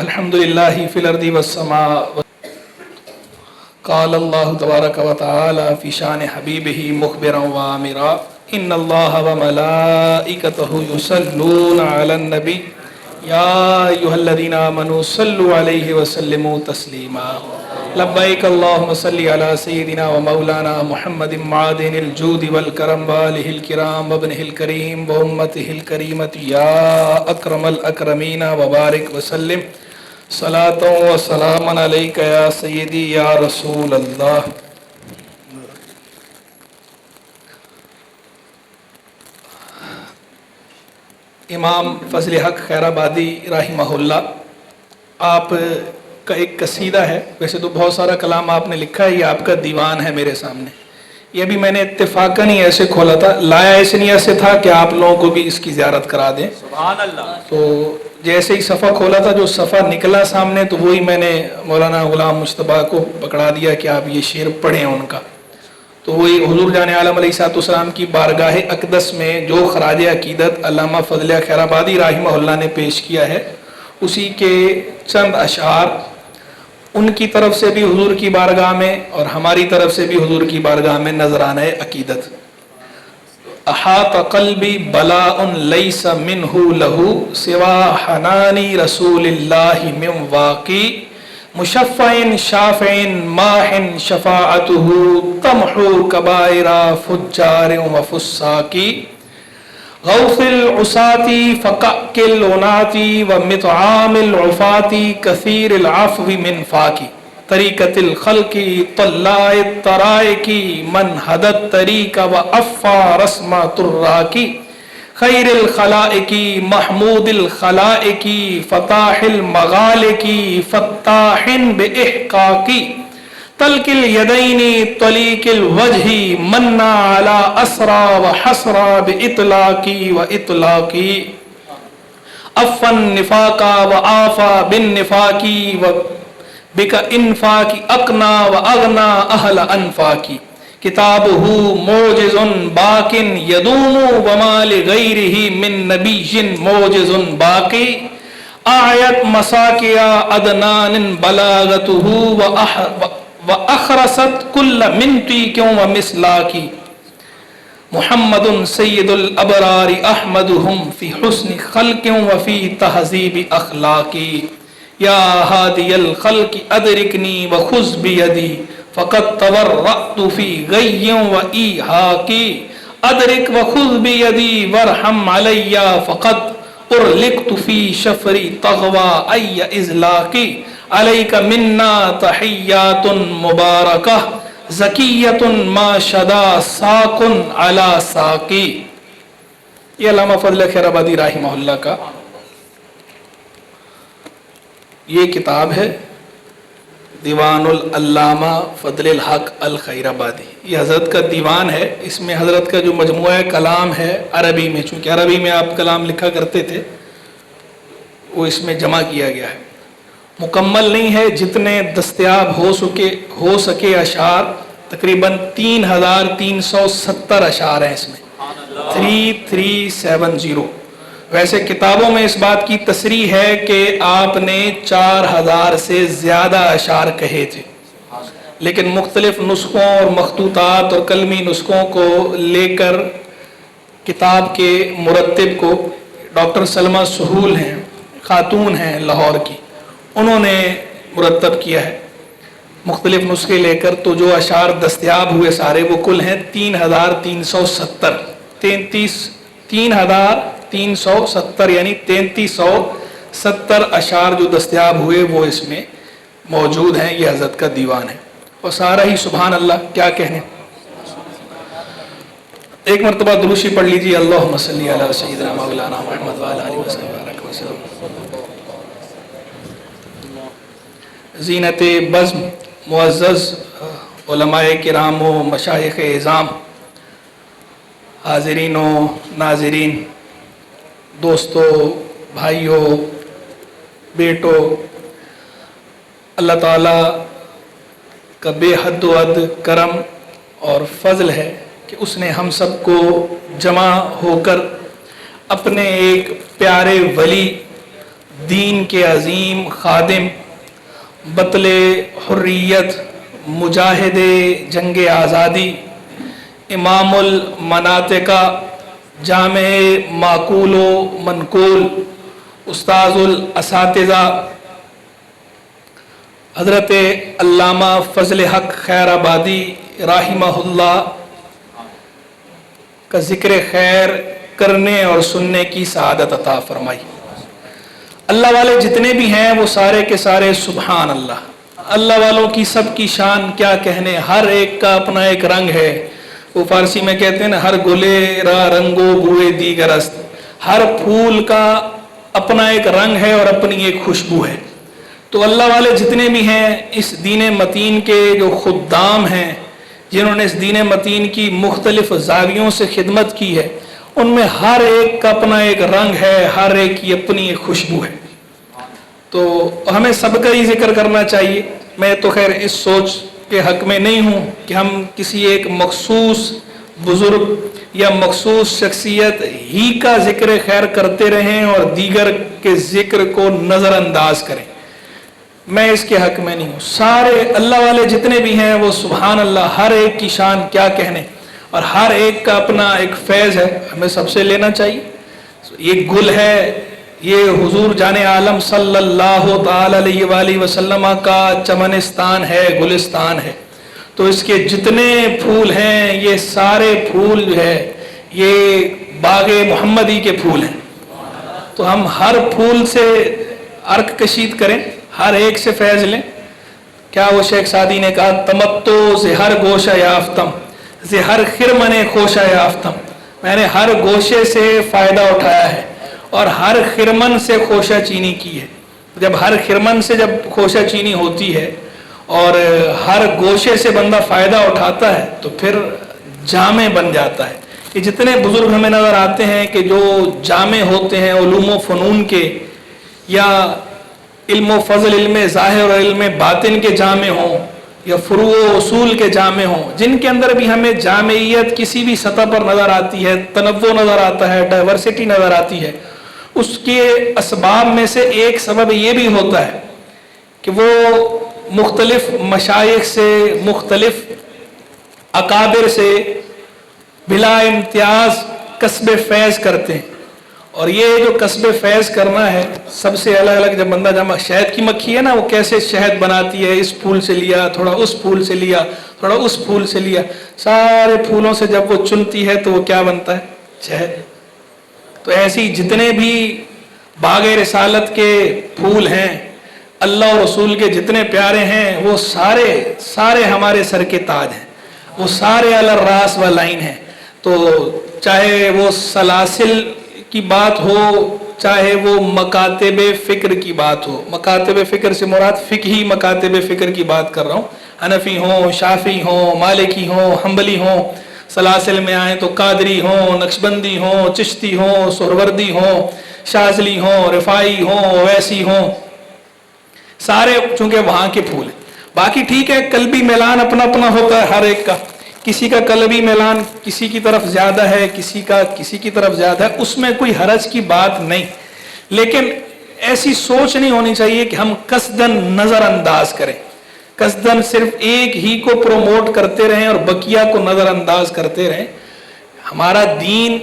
الحمدللہ فی الارض والسماء قال اللہ تبارک و تعالی فی شان حبیبہ مخبرا و آمرا ان اللہ و ملائکتہ یصلون علی النبی یا ایھا الذین آمنوا صلوا علیہ وسلموا تسلیما لبیک اللہم صلی علی سیدنا و مولانا محمد معدن الجود والکرم والہ الکرام وابنہ الکریم و امتہ الکریمۃ یا اکرم الاکرمین وبارک وسلم صلاۃ و سلام علیک یا سیدی یا رسول اللہ۔ امام فضل حق خیر آبادی رحمہ اللہ، آپ کا ایک قصیدہ ہے، ویسے تو بہت سارا کلام آپ نے لکھا ہے، یہ آپ کا دیوان ہے میرے سامنے۔ یہ بھی میں نے اتفاقاً ہی ایسے کھولا تھا، لایا اس نیت سے تھا کہ آپ لوگوں کو بھی اس کی زیارت کرا دیں۔ سبحان اللہ۔ تو جیسے ہی صفحہ کھولا تھا، جو صفحہ نکلا سامنے، تو وہی میں نے مولانا غلام مصطفیٰ کو پکڑا دیا کہ آپ یہ شعر پڑھیں ان کا۔ تو وہی حضور جان عالم علیہ السلام کی بارگاہ اقدس میں جو خراج عقیدت علامہ فضل خیر آبادی رحمہ اللہ نے پیش کیا ہے، اسی کے چند اشعار ان کی طرف سے بھی حضور کی بارگاہ میں اور ہماری طرف سے بھی حضور کی بارگاہ میں نذرانہ عقیدت۔ احاط قلبی بلاء لیس منہ لہو سوا حنانی رسول اللہ من واقی مشفع شافع ماح شفاعتہ تمحو کبائر فجار و فساقی غوث العصاة فقأ العناة ومطعام العفاة كثير العفو من فاكي طريقة الخلق طلاء الطرائق من هدى الطريق وأفى رسم تراكي خير الخلائق محمود الخلائق فتاح المغالق فتاح بإحقاق تلك اليدين طليق الوجه منا على أسرى وحسرى بإطلاق وإطلاق أفى النفاق وآفى بالنفاق وبك إنفاق أقنى وأغنى أهل أنفاق كتابه معجز باق يدوم وما لغيره من نبي معجز باقي آيت مساكيا أدنان بلاغته وأخرست كل منطق ومسلاك محمد سيد الأبرار أحمدهم في حسن خلق وفي تهذيب أخلاق يا هادي الخلق أدركني وخذ بيدي فقد تورعت في غي وإيهاك أدرك وخذ بيدي وارحم علي فقد أرلقت في شفري طغوى أي إزلاك علیک منا تحیات مبارکہ زکیۃ ما شدا ساق علی ساقی۔ یہ علامہ فضل خیر آبادی رحمہ اللہ کا یہ کتاب ہے، دیوان العلامہ فضل الحق الخیر آبادی۔ یہ حضرت کا دیوان ہے، اس میں حضرت کا جو مجموعہ کلام ہے عربی میں، چونکہ عربی میں آپ کلام لکھا کرتے تھے، وہ اس میں جمع کیا گیا ہے۔ مکمل نہیں ہے، جتنے دستیاب ہو سکے اشعار، تقریباً 3370 اشعار ہیں اس میں، 3370۔ ویسے کتابوں میں اس بات کی تصریح ہے کہ آپ نے 4000 سے زیادہ اشعار کہے تھے، لیکن مختلف نسخوں اور مخطوطات اور قلمی نسخوں کو لے کر کتاب کے مرتب کو ڈاکٹر سلمہ سہول ہیں، خاتون ہیں لاہور کی، انہوں نے مرتب کیا ہے مختلف نسخے لے کر۔ تو جو اشعار دستیاب ہوئے سارے وہ کل ہیں 3370، 3370 یعنی 3370 اشعار جو دستیاب ہوئے وہ اس میں موجود ہیں۔ یہ حضرت کا دیوان ہے اور سارا ہی سبحان اللہ، کیا کہنے۔ ایک مرتبہ دروشی پڑھ لیجیے، اللہم صلی علی سیدنا مولانا محمد وعلی آلہ وسلم۔ زینت بزم معزز علماء کرام و مشایخ اعظام، حاضرین و ناظرین، دوستو، بھائیو، بیٹو، اللہ تعالیٰ کا بے حد و حد کرم اور فضل ہے کہ اس نے ہم سب کو جمع ہو کر اپنے ایک پیارے ولی دین کے عظیم خادم، بطل حریت، مجاہد جنگ آزادی، امام المناطقہ، جامع معقول و منقول، استاذ الاساتذہ حضرت علامہ فضل حق خیر آبادی رحمہ اللہ کا ذکر خیر کرنے اور سننے کی سعادت عطا فرمائی۔ اللہ والے جتنے بھی ہیں وہ سارے کے سارے سبحان اللہ۔ اللہ والوں کی سب کی شان کیا کہنے، ہر ایک کا اپنا ایک رنگ ہے۔ وہ فارسی میں کہتے ہیں نا، ہر گلے را رنگو بوئے دیگر است، ہر پھول کا اپنا ایک رنگ ہے اور اپنی ایک خوشبو ہے۔ تو اللہ والے جتنے بھی ہیں، اس دین متین کے جو خدام ہیں، جنہوں نے اس دین متین کی مختلف زاویوں سے خدمت کی ہے، ان میں ہر ایک کا اپنا ایک رنگ ہے، ہر ایک کی اپنی ایک خوشبو ہے۔ تو ہمیں سب کا ہی ذکر کرنا چاہیے۔ میں تو خیر اس سوچ کے حق میں نہیں ہوں کہ ہم کسی ایک مخصوص بزرگ یا مخصوص شخصیت ہی کا ذکر خیر کرتے رہیں اور دیگر کے ذکر کو نظر انداز کریں۔ میں اس کے حق میں نہیں ہوں۔ سارے اللہ والے جتنے بھی ہیں وہ سبحان اللہ، ہر ایک کی شان کیا کہنے، اور ہر ایک کا اپنا ایک فیض ہے، ہمیں سب سے لینا چاہیے۔ یہ گل ہے، یہ حضور جان عالم صلی اللہ تعالی علیہ وآلہ وسلم کا چمنستان ہے، گلستان ہے۔ تو اس کے جتنے پھول ہیں یہ سارے پھول جو ہے یہ باغ محمدی کے پھول ہیں۔ تو ہم ہر پھول سے عرق کشید کریں، ہر ایک سے فیض لیں۔ کیا وہ شیخ سعدی نے کہا، تمتو زہر گوشہ یافتم زہر خرمن خوشہ یافتم، میں نے ہر گوشے سے فائدہ اٹھایا ہے اور ہر خرمن سے خوشہ چینی کی ہے۔ جب ہر خرمن سے جب خوشہ چینی ہوتی ہے اور ہر گوشے سے بندہ فائدہ اٹھاتا ہے تو پھر جامع بن جاتا ہے۔ یہ جتنے بزرگ ہمیں نظر آتے ہیں کہ جو جامع ہوتے ہیں علوم و فنون کے، یا علم و فضل، علم ظاہر اور علم باطن کے جامع ہوں، یا فروع و اصول کے جامع ہوں، جن کے اندر بھی ہمیں جامعیت کسی بھی سطح پر نظر آتی ہے، تنوع نظر آتا ہے، ڈائیورسٹی نظر آتی ہے، اس کے اسباب میں سے ایک سبب یہ بھی ہوتا ہے کہ وہ مختلف مشائخ سے، مختلف اکابر سے بلا امتیاز کسب فیض کرتے ہیں۔ اور یہ جو کسب فیض کرنا ہے، سب سے الگ الگ جب بندہ جمع، شہد کی مکھی ہے نا، وہ کیسے شہد بناتی ہے، اس پھول سے لیا، تھوڑا اس پھول سے لیا، تھوڑا اس پھول سے لیا، سارے پھولوں سے جب وہ چنتی ہے تو وہ کیا بنتا ہے، شہد۔ تو ایسی جتنے بھی باغ رسالت کے پھول ہیں، اللہ اور رسول کے جتنے پیارے ہیں، وہ سارے ہمارے سر کے تاج ہیں، وہ سارے علی الراس و لائن ہیں۔ تو چاہے وہ سلاسل کی بات ہو، چاہے وہ مکاتب فکر کی بات ہو، مکاتب فکر سے مراد فقہی مکاتب فکر کی بات کر رہا ہوں، حنفی ہوں، شافعی ہوں، مالکی ہوں، حنبلی ہوں، سلاسل میں آئیں تو قادری ہوں، نقشبندی ہوں، چشتی ہوں، سہروردی ہوں، شاذلی ہوں، رفاعی ہوں، ویسی ہوں، سارے چونکہ وہاں کے پھول ہیں۔ باقی ٹھیک ہے، قلبی میلان اپنا اپنا ہوتا ہے ہر ایک کا، کسی کا قلبی میلان کسی کی طرف زیادہ ہے، کسی کا کسی کی طرف زیادہ ہے، اس میں کوئی حرج کی بات نہیں، لیکن ایسی سوچ نہیں ہونی چاہیے کہ ہم قصدن نظر انداز کریں، قصدن صرف ایک ہی کو پروموٹ کرتے رہیں اور بقیہ کو نظر انداز کرتے رہیں۔ ہمارا دین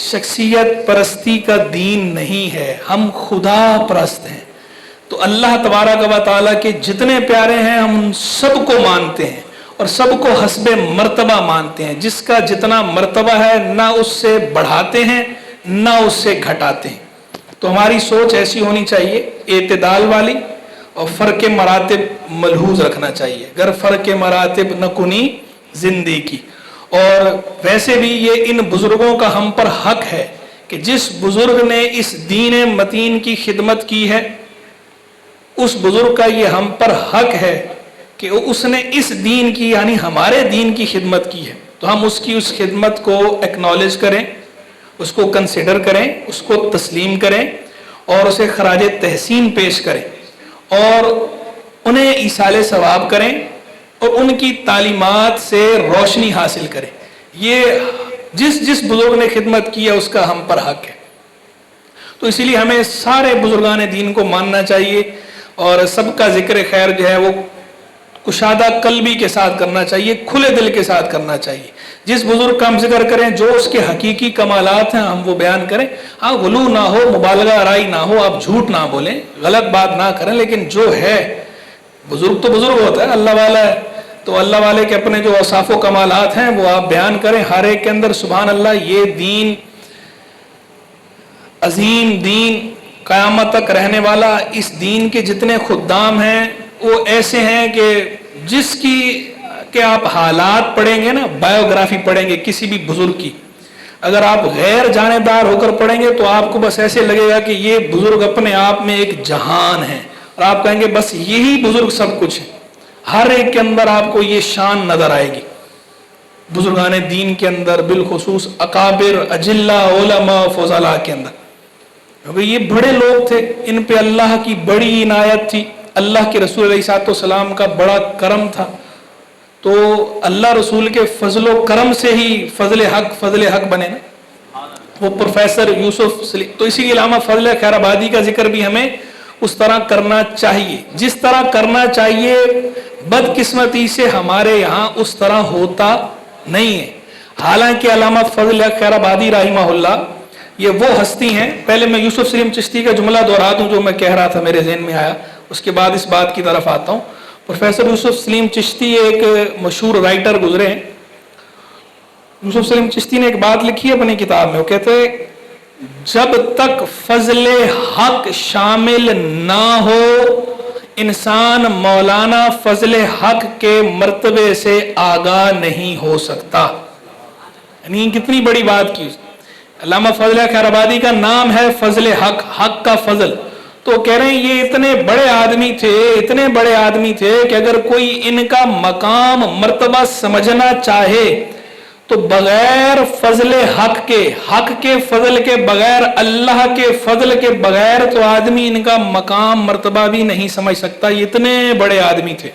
شخصیت پرستی کا دین نہیں ہے، ہم خدا پرست ہیں۔ تو اللہ تبارک و تعالیٰ کے جتنے پیارے ہیں ہم ان سب کو مانتے ہیں اور سب کو حسب مرتبہ مانتے ہیں، جس کا جتنا مرتبہ ہے نہ اس سے بڑھاتے ہیں نہ اس سے گھٹاتے ہیں۔ تو ہماری سوچ ایسی ہونی چاہیے، اعتدال والی، اور فرق مراتب ملحوظ رکھنا چاہیے، گر فرق مراتب نہ کنی زندگی کی۔ اور ویسے بھی یہ ان بزرگوں کا ہم پر حق ہے کہ جس بزرگ نے اس دین متین کی خدمت کی ہے، اس بزرگ کا یہ ہم پر حق ہے کہ اس نے اس دین کی یعنی ہمارے دین کی خدمت کی ہے، تو ہم اس کی اس خدمت کو ایکنالج کریں، اس کو کنسیڈر کریں، اس کو تسلیم کریں اور اسے خراج تحسین پیش کریں اور انہیں ایصال ثواب کریں اور ان کی تعلیمات سے روشنی حاصل کریں۔ یہ جس بزرگ نے خدمت کی ہے اس کا ہم پر حق ہے۔ تو اسی لیے ہمیں سارے بزرگان دین کو ماننا چاہیے اور سب کا ذکر خیر جو ہے وہ کشادہ قلبی کے ساتھ کرنا چاہیے، کھلے دل کے ساتھ کرنا چاہیے۔ جس بزرگ کا ہم ذکر کریں، جو اس کے حقیقی کمالات ہیں ہم وہ بیان کریں، ہاں غلو نہ ہو، مبالغہ آرائی نہ ہو، آپ جھوٹ نہ بولیں، غلط بات نہ کریں، لیکن جو ہے بزرگ تو بزرگ ہوتا ہے، اللہ والا ہے، تو اللہ والے کے اپنے جو اوصاف و کمالات ہیں وہ آپ بیان کریں ہر ایک کے اندر۔ سبحان اللہ، یہ دین عظیم دین، قیامت تک رہنے والا، اس دین کے جتنے خدام ہیں وہ ایسے ہیں کہ جس کی کہ آپ حالات پڑھیں گے نا، بایوگرافی پڑھیں گے کسی بھی بزرگ کی، اگر آپ غیر جانبدار ہو کر پڑھیں گے تو آپ کو بس ایسے لگے گا کہ یہ بزرگ اپنے آپ میں ایک جہان ہے، اور آپ کہیں گے بس یہی بزرگ سب کچھ ہے۔ ہر ایک کے اندر آپ کو یہ شان نظر آئے گی، بزرگان دین کے اندر، بالخصوص اکابر، اجلہ، علماء، فضلاء کے اندر، کیونکہ یہ بڑے لوگ تھے، ان پہ اللہ کی بڑی عنایت تھی، اللہ کے رسول علیہ السلام کا بڑا کرم تھا، تو اللہ رسول کے فضل و کرم سے ہی فضل حق بنے نا، وہ پروفیسر یوسف سلیم۔ تو اسی لیے علامہ فضل خیر آبادی کا ذکر بھی ہمیں اس طرح کرنا چاہیے جس طرح کرنا چاہیے، بدقسمتی سے ہمارے یہاں اس طرح ہوتا نہیں ہے۔ حالانکہ علامہ فضل خیر آبادی رحمہ اللہ یہ وہ ہستی ہیں، پہلے میں یوسف سلیم چشتی کا جملہ دہرا دوں جو میں کہہ رہا تھا، میرے ذہن میں آیا، اس کے بعد اس بات کی طرف آتا ہوں۔ پروفیسر یوسف سلیم چشتی ایک مشہور رائٹر گزرے ہیں۔ یوسف سلیم چشتی نے ایک بات لکھی ہے اپنی کتاب میں، وہ کہتے ہیں جب تک فضل حق شامل نہ ہو انسان مولانا فضل حق کے مرتبے سے آگاہ نہیں ہو سکتا۔ یعنی کتنی بڑی بات کی۔ علامہ فضل خیر آبادی کا نام ہے فضل حق، حق کا فضل، تو کہہ رہے ہیں یہ اتنے بڑے آدمی تھے کہ اگر کوئی ان کا مقام مرتبہ سمجھنا چاہے تو بغیر فضل حق کے فضل کے بغیر، اللہ کے فضل کے بغیر تو آدمی ان کا مقام مرتبہ بھی نہیں سمجھ سکتا۔ یہ اتنے بڑے آدمی تھے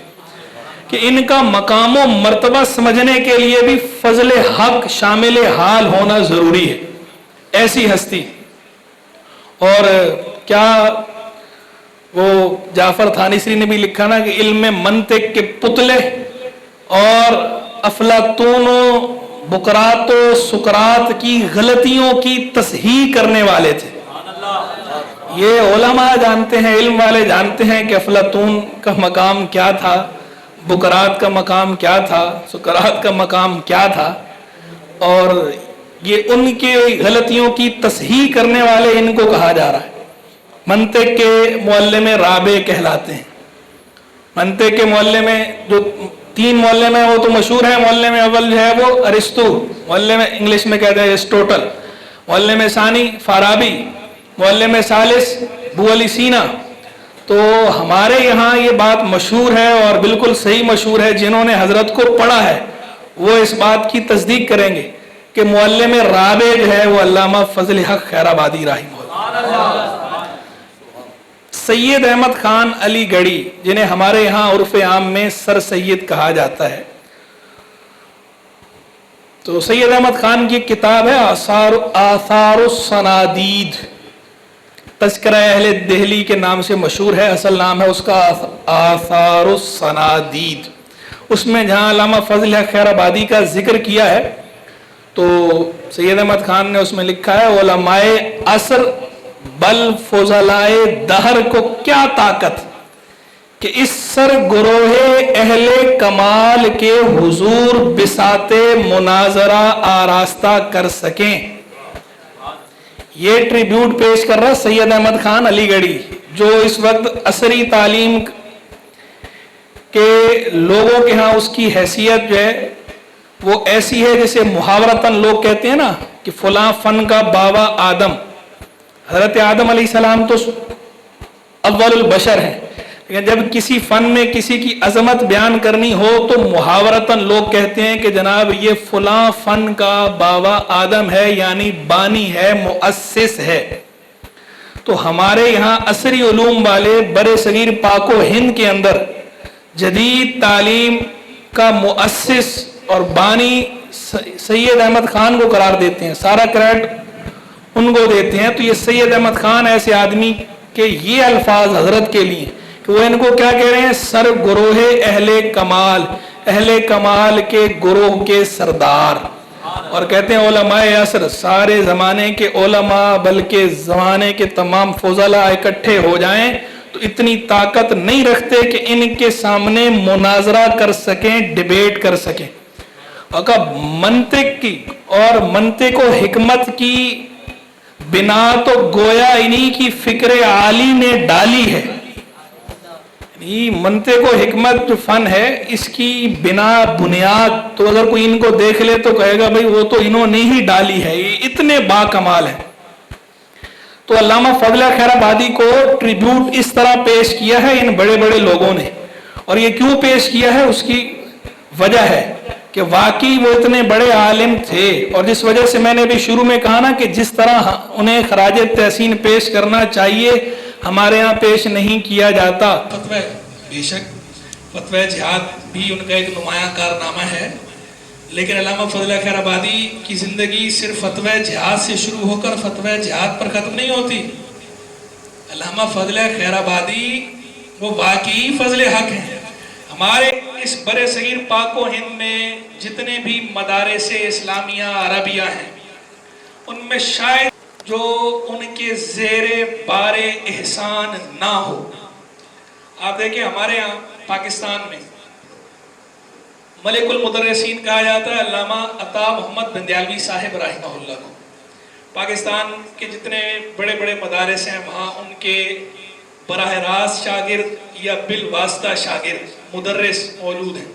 کہ ان کا مقام و مرتبہ سمجھنے کے لیے بھی فضل حق شامل حال ہونا ضروری ہے۔ ایسی ہستی، اور کیا وہ جعفر تھانیسری نے بھی لکھا نا کہ علم منطق کے پتلے اور افلاطون و بقراط و سقراط کی غلطیوں کی تصحیح کرنے والے تھے۔ یہ علماء جانتے ہیں، علم والے جانتے ہیں کہ افلاطون کا مقام کیا تھا، بقراط کا مقام کیا تھا، سقراط کا مقام کیا تھا، اور یہ ان کے غلطیوں کی تصحیح کرنے والے ان کو کہا جا رہا ہے۔ منطق کے معلم رابع کہلاتے ہیں۔ منطق کے معلم میں جو 3 معلم ہیں وہ تو مشہور ہیں، معلم اول جو ہے وہ ارسطو، معلم انگلش میں کہتے ہیں ارسطوٹل، معلم ثانی فارابی، معلم ثالث ابو علی سینا۔ تو ہمارے یہاں یہ بات مشہور ہے اور بالکل صحیح مشہور ہے، جنہوں نے حضرت کو پڑھا ہے وہ اس بات کی تصدیق کریں گے کہ معلم رابع جو ہے وہ علامہ فضل حق خیر آبادی رحمہ اللہ۔ سید احمد خان علی گڑھی، جنہیں ہمارے یہاں عرف عام میں سر سید کہا جاتا ہے، تو سید احمد خان کی کتاب ہے آثار الصنادید، تذکرہ اہل دہلی کے نام سے مشہور ہے، اصل نام ہے اس کا آثار الصنادید۔ اس میں جہاں علامہ فضل حق خیر آبادی کا ذکر کیا ہے تو سید احمد خان نے اس میں لکھا ہے علماء عصر بل فضلائے دہر کو کیا طاقت کہ اس سر گروہ اہل کمال کے حضور بساط مناظرہ آراستہ کر سکیں۔ یہ ٹریبیوٹ پیش کر رہا سید احمد خان علی گڑھی، جو اس وقت عصری تعلیم کے لوگوں کے ہاں اس کی حیثیت جو ہے وہ ایسی ہے جیسے محاورتاً لوگ کہتے ہیں نا کہ فلاں فن کا بابا آدم، حضرت آدم علیہ السلام تو اول البشر ہیں، لیکن جب کسی فن میں کسی کی عظمت بیان کرنی ہو تو محاورتاً لوگ کہتے ہیں کہ جناب یہ فلاں فن کا بابا آدم ہے، یعنی بانی ہے، مؤسس ہے۔ تو ہمارے یہاں عصری علوم والے برِ صغیر پاک و ہند کے اندر جدید تعلیم کا مؤسس اور بانی سید احمد خان کو قرار دیتے ہیں، سارا کریڈٹ ان کو دیتے ہیں. تو یہ سید احمد خان ایسے آدمی کے یہ الفاظ حضرت کے لیے کہ وہ ان کو کیا کہہ رہے ہیں؟ سر گروہ اہل کمال کے گروہ کے سردار. اور کہتے ہیں علماء عصر، سارے زمانے کے علماء بلکہ زمانے کے تمام فضلاء اکٹھے ہو جائیں تو اتنی طاقت نہیں رکھتے کہ ان کے سامنے مناظرہ کر سکیں، ڈیبیٹ کر سکیں. اور منطق کی اور منطق و حکمت کی بنا تو گویا انہی کی فکر عالی نے ڈالی ہے. منطق و حکمت جو فن ہے اس کی بنیاد تو اگر کوئی ان کو دیکھ لے تو کہے گا بھئی وہ تو انہوں نے ہی ڈالی ہے، یہ اتنے با کمال ہیں. تو علامہ فضل خیر آبادی کو ٹریبیوٹ اس طرح پیش کیا ہے ان بڑے بڑے لوگوں نے. اور یہ کیوں پیش کیا ہے؟ اس کی وجہ ہے کہ واقعی وہ اتنے بڑے عالم تھے، اور جس وجہ سے میں نے بھی شروع میں کہا نا کہ جس طرح انہیں خراج تحسین پیش کرنا چاہیے ہمارے ہاں پیش نہیں کیا جاتا. فتوی بے شک فتوی جہاد بھی ان کا ایک نمایاں کارنامہ ہے، لیکن علامہ فضل خیر آبادی کی زندگی صرف فتوی جہاد سے شروع ہو کر فتوی جہاد پر ختم نہیں ہوتی. علامہ فضل خیر آبادی وہ واقعی فضل حق ہیں. ہمارے اس برے صغیر پاک و ہند میں جتنے بھی مدارس اسلامیہ عربیہ ہیں ان میں شاید جو ان کے زیر بار احسان نہ ہو. آپ دیکھیں ہمارے ہاں پاکستان میں ملک المدرسین کہا جاتا ہے علامہ عطا محمد بندیالوی صاحب رحمہ اللہ کو. پاکستان کے جتنے بڑے بڑے مدارس ہیں وہاں ان کے براہ راست شاگرد یا بالواسطہ شاگرد مدرس موجود ہیں.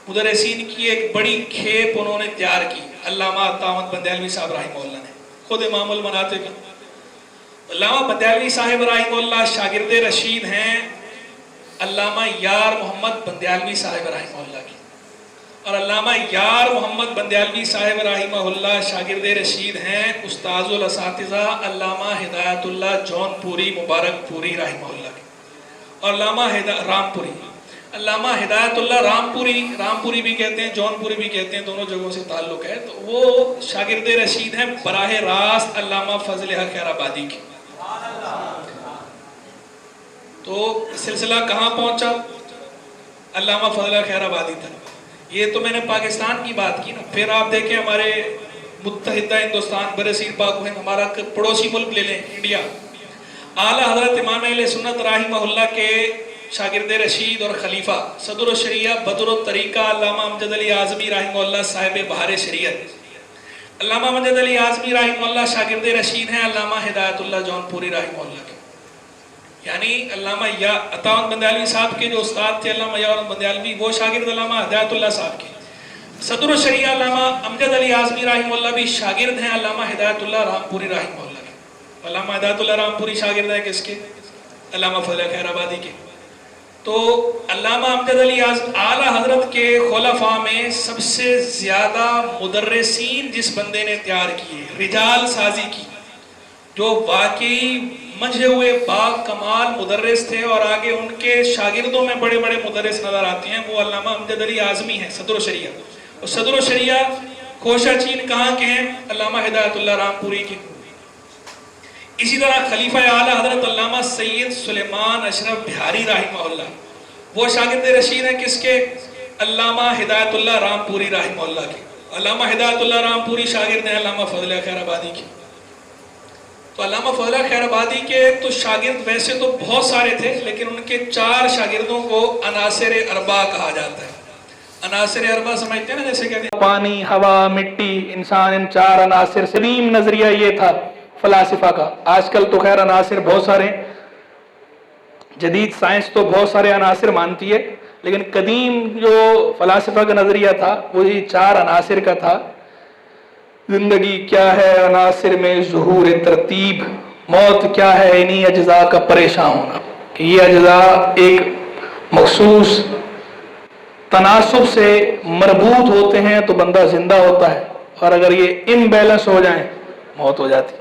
مدرسین کی ایک بڑی کھیپ انہوں نے تیار کی علامہ عطا محمد بندیالوی صاحب رحمہ اللہ نے. خود امام المناطق علامہ بندیالوی صاحب رحمہ اللہ شاگرد رشید ہیں علامہ یار محمد بندیالوی صاحب رحمہ اللہ کی. اور علامہ یار محمد بندیالوی صاحب رحمہ اللہ شاگرد رشید ہیں استاذ الاساتذہ علامہ ہدایت اللہ جون پوری مبارک پوری رحمہ اللہ کی. اور علامہ رام پوری، علامہ ہدایت اللہ رام پوری بھی کہتے ہیں، جون پوری بھی کہتے ہیں، دونوں جگہوں سے تعلق ہے. تو وہ شاگرد رشید ہیں براہ راست علامہ فضل حق خیر آبادی کی. تو سلسلہ کہاں پہنچا؟ علامہ فضل حق خیر آبادی تک. یہ تو میں نے پاکستان کی بات کی نا. پھر آپ دیکھیں ہمارے متحدہ ہندوستان برے صغیر پاک و ہند، ہمارا پڑوسی ملک لے لیں انڈیا. اعلیٰ حضرت امام اہل سنت رحمہ اللہ کے شاگرد رشید اور خلیفہ صدر الشریعہ بدر الطریقہ علامہ امجد علی اعظمی رحمہ اللہ صاحب بہار شریعت. علامہ امجد علی اعظمی رحمہ اللہ شاگرد رشید ہیں علامہ ہدایت اللہ جون پوری رحمہ اللہ کے. یعنی علامہ عطا محمد بندیالوی صاحب کے جو استاد تھے علامہ یار بندیالوی وہ شاگرد علامہ ہدایت اللہ صاحب کے. صدر الشریعہ علامہ امجد علی اعظمی رحمہ اللہ بھی شاگرد ہیں علامہ ہدایت اللہ رام پوری رحمہ اللہ کے. علامہ ہدایت اللہ رام پوری شاگرد ہیں کس کے؟ علامہ فضل خیر آبادی کے. تو علامہ امجد علی اعلیٰ حضرت کے خلفاء میں سب سے زیادہ مدرسین جس بندے نے تیار کیے، رجال سازی کی، جو واقعی منجھے ہوئے با کمال مدرس تھے اور آگے ان کے شاگردوں میں بڑے بڑے مدرس نظر آتے ہیں، وہ علامہ امجد علی اعظمی ہیں صدر الشریعہ. اور صدر الشریعہ کوشہ چین کہاں کے ہیں؟ علامہ ہدایت اللہ رام پوری کے. اسی طرح خلیفہ اعلیٰ حضرت علامہ سید سلیمان اشرف بہاری رحمہ اللہ وہ شاگرد رشید ہیں کس کے؟ علامہ ہدایت اللہ رام پوری رحمہ اللہ کے. علامہ ہدایت اللہ رام پوری شاگرد ہیں علامہ فضل خیر آبادی کے. تو علامہ فضل خیر آبادی کے تو شاگرد ویسے تو بہت سارے تھے، لیکن ان کے 4 شاگردوں کو عناصر اربع کہا جاتا ہے. عناصر اربع سمجھتے ہیں نا، جیسے کہتے ہیں پانی، ہوا، مٹی، انسان، ان 4 عناصر سے قدیم نظریہ یہ تھا فلاسفہ کا. آج کل تو خیر عناصر بہت سارے، جدید سائنس تو بہت سارے عناصر مانتی ہے، لیکن قدیم جو فلاسفہ کا نظریہ تھا وہ یہ 4 عناصر کا تھا. زندگی کیا ہے؟ عناصر میں ظہور ترتیب. موت کیا ہے؟ انہی اجزاء کا پریشان ہونا. کہ یہ اجزاء ایک مخصوص تناسب سے مربوط ہوتے ہیں تو بندہ زندہ ہوتا ہے، اور اگر یہ امبیلنس ہو جائیں موت ہو جاتی.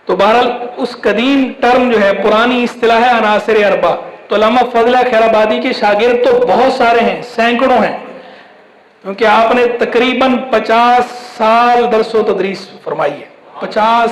تو بہرحال اس قدیم ٹرم جو ہے، پرانی اصطلاح ہے عناصر اربع. تو علامہ فضل خیر آبادی کے شاگرد تو بہت سارے ہیں، سینکڑوں ہیں، کیونکہ آپ نے تقریباً 50 سال درس و تدریس فرمائی ہے. 50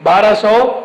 1200,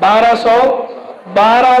1212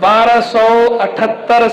1278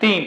3।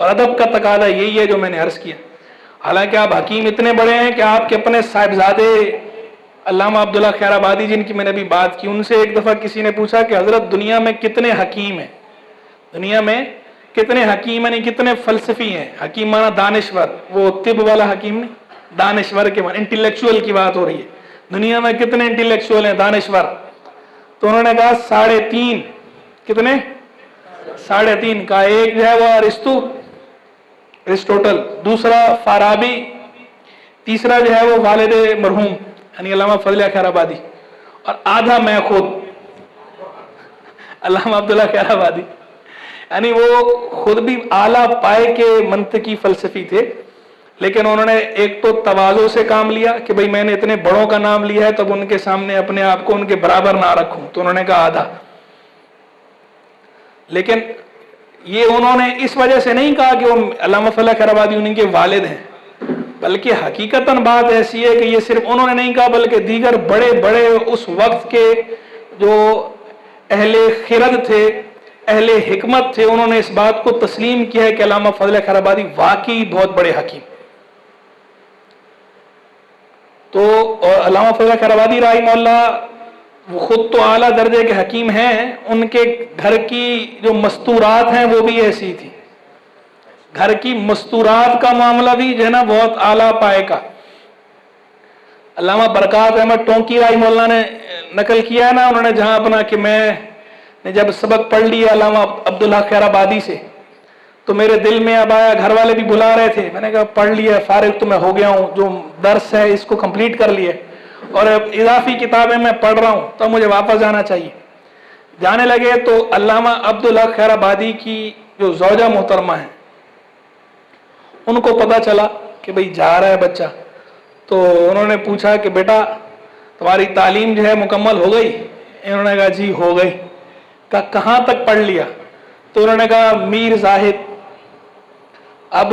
اور ادب کا تقاضا یہی ہے جو میں نے عرض کیا. حالانکہ آپ حکیم اتنے بڑے ہیں کہ آپ کے اپنے صاحبزادے علامہ عبداللہ خیر آبادی جن کی میں نے ابھی بات کی، ان سے ایک دفعہ کسی نے پوچھا کہ حضرت دنیا میں کتنے حکیم ہیں، دنیا میں کتنے حکیم ہیں، کتنے فلسفی ہیں. حکیم مانا دانشور، وہ طب والا حکیم نہیں، دانشور کے مانا انٹلیکچوئل کی بات ہو رہی ہے. دنیا میں کتنے انٹلیکچوئل ہیں، دانشور؟ تو انہوں نے کہا 3.5. کتنے؟ 3.5. کا ایک جو ہے وہ ارسطوٹل، دوسرا فارابی، تیسرا جو ہے وہ والد مرحوم یعنی علامہ فضل خیر آبادی، اور آدھا میں خود علامہ عبداللہ خیر آبادی. یعنی وہ خود بھی اعلیٰ پائے کے منطقی فلسفی تھے، لیکن انہوں نے ایک تو تواضع سے کام لیا کہ بھئی میں نے اتنے بڑوں کا نام لیا ہے تب ان کے سامنے اپنے آپ کو ان کے برابر نہ رکھوں، تو انہوں نے کہا آدھا. لیکن یہ انہوں نے اس وجہ سے نہیں کہا کہ وہ علامہ فضل خیر آبادی ان کے والد ہیں، بلکہ حقیقتاً بات ایسی ہے کہ یہ صرف انہوں نے نہیں کہا بلکہ دیگر بڑے بڑے اس وقت کے جو اہل خرد تھے، اہل حکمت تھے، انہوں نے اس بات کو تسلیم کیا ہے کہ علامہ فضل خیر آبادی واقعی بہت بڑے حکیم. تو علامہ فضل خیر آبادی رحمہ اللہ وہ خود تو اعلیٰ درجے کے حکیم ہیں، ان کے گھر کی جو مستورات ہیں وہ بھی ایسی تھی. گھر کی مستورات کا معاملہ بھی جو ہے نا بہت اعلیٰ پائے کا. علامہ برکات احمد ٹونکی رحمہ اللہ نے نقل کیا ہے نا، انہوں نے جہاں اپنا کہ میں نے جب سبق پڑھ لیا علامہ عبداللہ خیر آبادی سے تو میرے دل میں اب آیا، گھر والے بھی بلا رہے تھے، میں نے کہا پڑھ لیا، فارغ تو میں ہو گیا ہوں، جو درس ہے اس کو کمپلیٹ کر لیا اور اب اضافی کتابیں میں پڑھ رہا ہوں تو مجھے واپس جانا چاہیے. جانے لگے تو علامہ عبداللہ خیر آبادی کی جو زوجہ محترمہ ہیں ان کو پتہ چلا کہ بھئی جا رہا ہے بچہ، تو انہوں نے پوچھا کہ بیٹا تمہاری تعلیم جو ہے مکمل ہو گئی؟ انہوں نے کہا جی ہو گئی. کہا کہاں تک پڑھ لیا؟ تو انہوں نے کہا میر زاہد. اب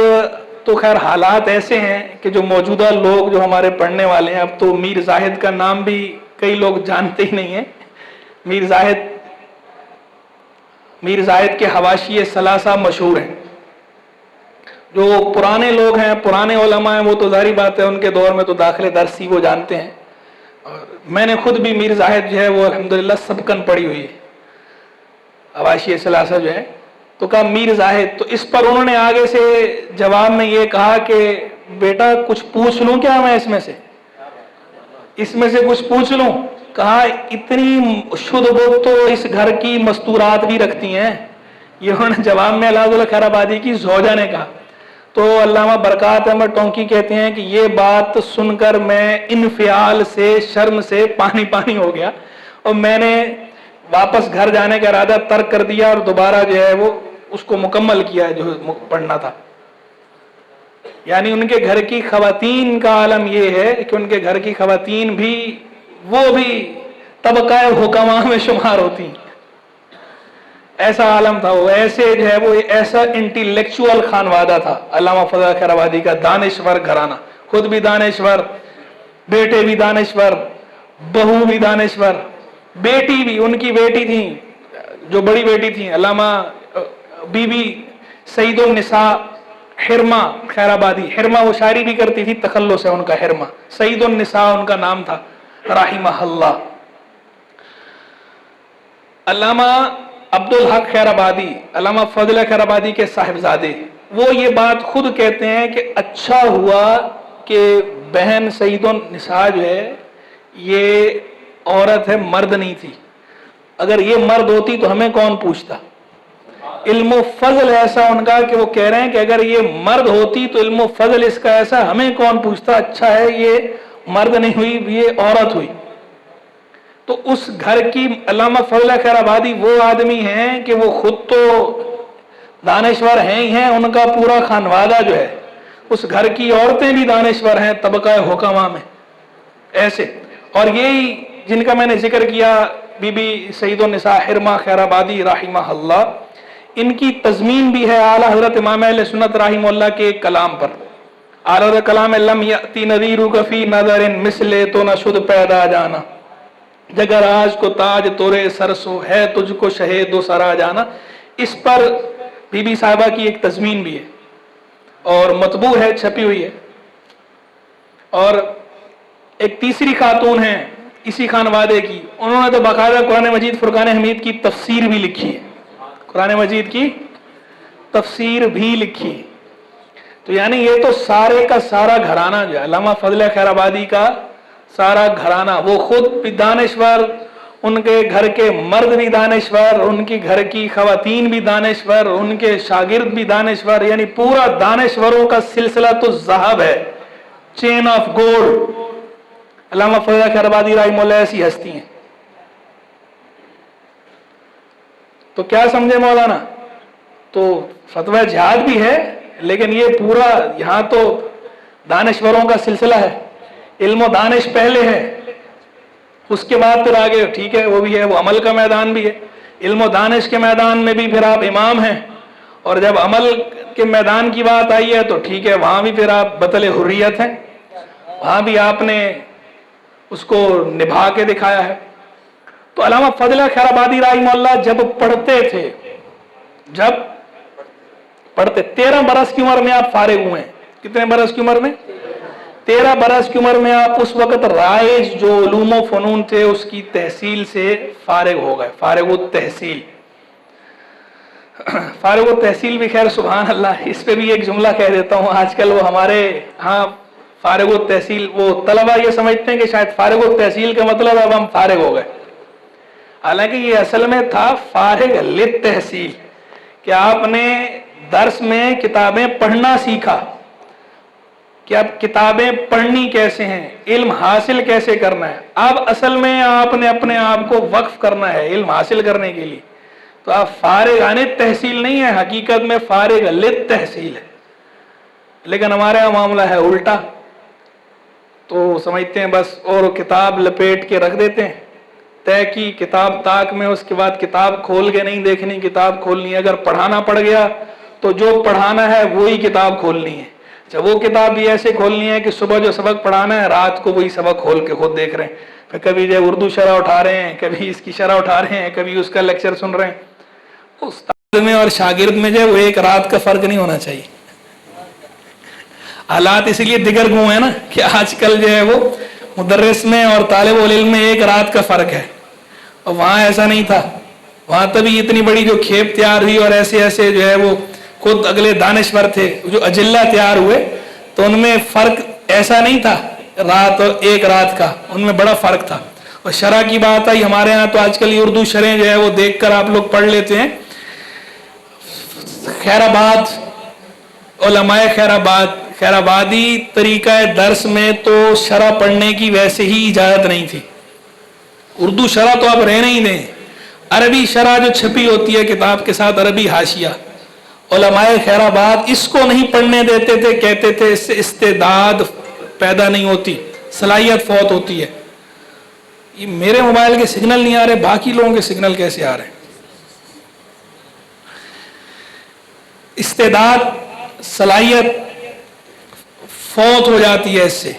تو خیر حالات ایسے ہیں کہ جو موجودہ لوگ جو ہمارے پڑھنے والے ہیں اب تو میر زاہد کا نام بھی کئی لوگ جانتے ہی نہیں ہیں. میر زاہد کے حواشی ثلاثہ مشہور ہیں. جو پرانے لوگ ہیں، پرانے علماء ہیں، وہ تو ظاہری بات ہے ان کے دور میں تو داخل درسی وہ جانتے ہیں. اور میں نے خود بھی میر زاہد جو ہے وہ الحمدللہ سبقن پڑھی ہوئی ہے، حواشی ثلاثہ جو ہے. تو کہا میر زاہد، تو اس پر انہوں نے آگے سے جواب میں یہ کہا کہ بیٹا کچھ پوچھ لوں کیا میں اس میں سے کچھ پوچھ لوں؟ کہا اتنی شدھ بت تو اس گھر کی مستورات بھی رکھتی ہیں. یہ انہوں نے جواب میں علامہ عبداللہ خیر آبادی کی زوجہ نے کہا. تو علامہ برکات احمد ٹونکی کہتے ہیں کہ یہ بات سن کر میں انفعال سے شرم سے پانی پانی ہو گیا اور میں نے واپس گھر جانے کا ارادہ ترک کر دیا اور دوبارہ جو ہے وہ اس کو مکمل کیا جو پڑھنا تھا. یعنی ان کے گھر کی خواتین کا عالم یہ ہے کہ ان کے گھر کی خواتین بھی وہ بھی طبقہ حکماء میں شمار ہوتی ہیں. ایسا عالم تھا وہ، ایسے جو ہے وہ ایسا انٹلیکچوئل خانوادہ تھا علامہ فضل خیر آبادی کا. دانشور گھرانہ، خود بھی دانشور، بیٹے بھی دانشور، بہو بھی دانشور، بیٹی بھی. ان کی بیٹی تھی جو بڑی بیٹی تھی علامہ بی بی سعید النساء حرمہ خیر آبادی. حرمہ وہ شاعری بھی کرتی تھی، تخلص ہے ان کا حرمہ. سعید النساء ان کا نام تھا رحمہ اللہ. علامہ عبدالحق خیر آبادی، علامہ فضل خیر آبادی کے صاحبزادے، وہ یہ بات خود کہتے ہیں کہ اچھا ہوا کہ بہن سعید النساء جو ہے یہ عورت ہے، مرد نہیں تھی. اگر یہ مرد ہوتی تو ہمیں کون پوچھتا. علم و فضل ایسا ان کا کہ وہ کہہ رہے ہیں کہ اگر یہ مرد ہوتی تو علم و فضل اس کا ایسا ہمیں کون پوچھتا. اچھا ہے یہ مرد نہیں ہوئی، یہ عورت ہوئی. تو اس گھر کی علامہ فضل خیر آبادی وہ آدمی ہیں کہ وہ خود تو دانشور ہیں ہی ہیں، ان کا پورا خانوادہ جو ہے اس گھر کی عورتیں بھی دانشور ہیں طبقہ حکماء میں ایسے. اور یہی جن کا میں نے ذکر کیا بی بی سعید النساء حرمہ خیر آبادی رحمہ اللہ، ان کی تضمین بھی ہے اعلیٰ حضرت امام اہل سنت رحمہ اللہ کے کلام پر. اعلیٰ حضرت کلام لم یأتی نذیرک فی نظر مثل تو نہ شد پیدا جانا، جگر آج کو تاج تورے سرسو ہے تجھ کو شہید و سرا جانا. اس پر بی بی صاحبہ کی ایک تضمین بھی ہے. اور مطبوع ہے, چھپی ہوئی ہے. اور ایک تیسری خاتون ہیں اسی خان وادے کی, انہوں نے تو باقاعدہ قرآن مجید فرقان حمید کی تفسیر بھی لکھی ہے, قرآن مجید کی تفسیر بھی لکھی. تو یعنی یہ تو سارے کا سارا گھرانہ جو ہے علامہ فضل خیر آبادی کا سارا گھرانہ, وہ خود بھی دانشور, ان کے گھر کے مرد بھی دانشور, ان کی گھر کی خواتین بھی دانشور, ان کے شاگرد بھی دانشور, یعنی پورا دانشوروں کا سلسلہ تو ذہب ہے, چین آف گولڈ. علامہ فضل خیر آبادی رحمہ اللہ ایسی ہستی ہیں. تو کیا سمجھے مولانا, تو فتویٰ جہاد بھی ہے, لیکن یہ پورا یہاں تو دانشوروں کا سلسلہ ہے, علم و دانش پہلے ہے, اس کے بعد پھر آگے ٹھیک ہے وہ بھی ہے, وہ عمل کا میدان بھی ہے. علم و دانش کے میدان میں بھی پھر آپ امام ہیں, اور جب عمل کے میدان کی بات آئی ہے تو ٹھیک ہے وہاں بھی پھر آپ بطل حریت ہیں, وہاں بھی آپ نے اس کو نبھا کے دکھایا ہے. تو علامہ فضل خیر آبادی رحمہ اللہ جب پڑھتے تھے, جب پڑھتے 13 برس کی عمر میں آپ فارغ ہوئے ہیں. کتنے برس کی عمر میں؟ 13 برس کی عمر میں آپ اس وقت رائج جو علوم و فنون تھے اس کی تحصیل سے فارغ ہو گئے, فارغ التحصیل. فارغ التحصیل بھی خیر سبحان اللہ, اس پہ بھی ایک جملہ کہہ دیتا ہوں. آج کل وہ ہمارے ہاں فارغ التحصیل, وہ طلبہ یہ سمجھتے ہیں کہ شاید فارغ التحصیل کا مطلب اب ہم فارغ ہو گئے, حالانکہ یہ اصل میں تھا فارغ للتحصیل, کہ آپ نے درس میں کتابیں پڑھنا سیکھا کہ اب کتابیں پڑھنی کیسے ہیں, علم حاصل کیسے کرنا ہے. اب اصل میں آپ نے اپنے آپ کو وقف کرنا ہے علم حاصل کرنے کے لیے. تو آپ فارغ عن تحصیل نہیں ہے, حقیقت میں فارغ للتحصیل ہے. لیکن ہمارے یہاں معاملہ ہے الٹا, تو سمجھتے ہیں بس اور کتاب لپیٹ کے رکھ دیتے ہیں, طے کی کتاب تاک میں, اس کے بعد کتاب کھول کے نہیں دیکھنی, کتاب کھولنی ہے. اگر پڑھانا پڑ گیا تو جو پڑھانا ہے وہی کتاب کھولنی ہے. جب وہ کتاب بھی ایسے کھولنی ہے کہ صبح جو سبق پڑھانا ہے رات کو وہی سبق کھول کے خود دیکھ رہے ہیں. پھر کبھی جو اردو شرح اٹھا رہے ہیں, کبھی اس کی شرح اٹھا رہے ہیں, کبھی اس کا لیکچر سن رہے ہیں. استاد میں اور شاگرد میں جو ہے وہ ایک رات کا فرق نہیں ہونا چاہیے. حالات اس لیے دیگر گوں ہیں نا کہ آج کل جو ہے وہ مدرس میں اور طالب العلم میں ایک رات کا فرق ہے, اور وہاں ایسا نہیں تھا. وہاں تبھی اتنی بڑی جو کھیپ تیار ہوئی اور ایسے ایسے جو ہے وہ خود اگلے دانشور تھے جو اجلہ تیار ہوئے, تو ان میں فرق ایسا نہیں تھا رات اور ایک رات کا, ان میں بڑا فرق تھا. اور شرح کی بات آئی ہمارے ہاں تو آج کل یہ اردو شرح جو ہے وہ دیکھ کر آپ لوگ پڑھ لیتے ہیں. خیر آباد, علماء خیر آبادی طریقہ درس میں تو شرح پڑھنے کی ویسے ہی اجازت نہیں تھی. اردو شرح تو آپ رہنے ہی دیں, عربی شرح جو چھپی ہوتی ہے کتاب کے ساتھ عربی حاشیہ, علماء خیر آباد اس کو نہیں پڑھنے دیتے تھے, کہتے تھے اس سے استعداد پیدا نہیں ہوتی, صلاحیت فوت ہوتی ہے. یہ میرے موبائل کے سگنل نہیں آ رہے, باقی لوگوں کے سگنل کیسے آ رہے ہیں؟ استعداد صلاحیت فوت ہو جاتی ہے اس سے.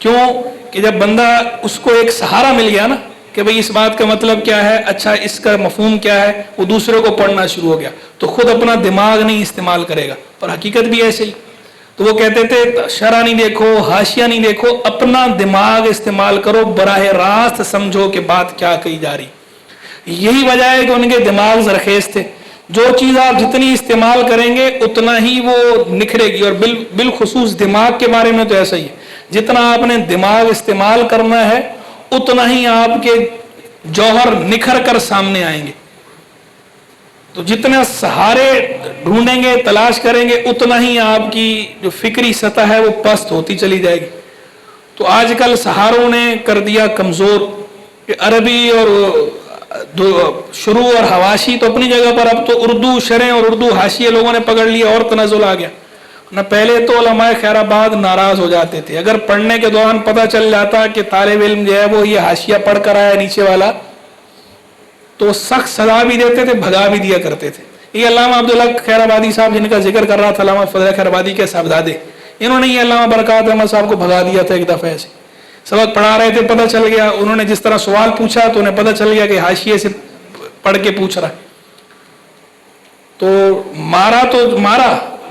کیوں کہ جب بندہ اس کو ایک سہارا مل گیا نا کہ بھئی اس بات کا مطلب کیا ہے, اچھا اس کا مفہوم کیا ہے, وہ دوسرے کو پڑھنا شروع ہو گیا تو خود اپنا دماغ نہیں استعمال کرے گا. اور حقیقت بھی ایسے ہی. تو وہ کہتے تھے شرح نہیں دیکھو, حاشیہ نہیں دیکھو, اپنا دماغ استعمال کرو, براہ راست سمجھو کہ بات کیا کہی جا رہی. یہی وجہ ہے کہ ان کے دماغ زرخیز تھے. جو چیز آپ جتنی استعمال کریں گے اتنا ہی وہ نکھرے گی. اور بالخصوص دماغ کے بارے میں تو ایسا ہی ہے, جتنا آپ نے دماغ استعمال کرنا ہے اتنا ہی آپ کے جوہر نکھر کر سامنے آئیں گے. تو جتنا سہارے ڈھونڈیں گے, تلاش کریں گے, اتنا ہی آپ کی جو فکری سطح ہے وہ پست ہوتی چلی جائے گی. تو آج کل سہاروں نے کر دیا کمزور کہ عربی اور شروع اور حواشی تو اپنی جگہ پر, اب تو اردو شرح اور اردو حاشیے لوگوں نے پکڑ لیا اور تنزل آ گیا. نہ پہلے تو علماء خیر آباد ناراض ہو جاتے تھے اگر پڑھنے کے دوران پتہ چل جاتا کہ طالب علم جو ہے وہ یہ حاشیہ پڑھ کر آیا نیچے والا, تو سخت سزا بھی دیتے تھے, بھگا بھی دیا کرتے تھے. یہ علامہ عبدالحق خیر آبادی صاحب جن کا ذکر کر رہا تھا, علامہ فضل خیر آبادی کے صاحبزادے, انہوں نے یہ علامہ برکات احمد صاحب کو بھگا دیا تھا. ایک دفعہ ایسے سبق پڑھا رہے تھے, پتہ چل گیا, انہوں نے جس طرح سوال پوچھا تو انہیں پتہ چل گیا کہ حاشیے سے پڑھ کے پوچھ رہا. تو مارا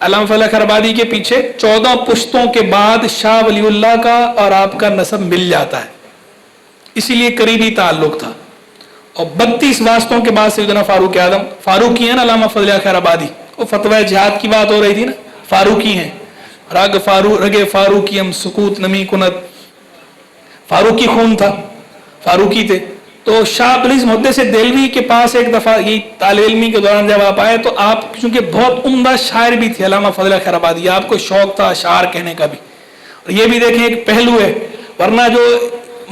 علامہ فضل خیر آبادی کے پیچھے 14 پشتوں کے بعد شاہ ولی اللہ کا اور آپ کا نسب مل جاتا ہے، اسی لیے قریبی تعلق تھا. اور 32 واسطوں کے بعد سیدنا فاروق اعظم، فاروقی ہیں نا علامہ فضل خیر آبادی، وہ فتوی جہاد کی بات ہو رہی تھی نا، فاروقی ہیں، رگ فاروقیم سکوت نمی کنت، فاروقی خون تھا، فاروقی تھے. تو شاہ عبدالعزیز محدث دہلوی کے پاس ایک دفعہ یہ طالب علمی کے دوران جب آپ آئے تو آپ چونکہ بہت عمدہ شاعر بھی تھے علامہ فضل خیر آبادی، آپ کو شوق تھا اشعار کہنے کا بھی. اور یہ بھی دیکھیں ایک پہلو ہے، ورنہ جو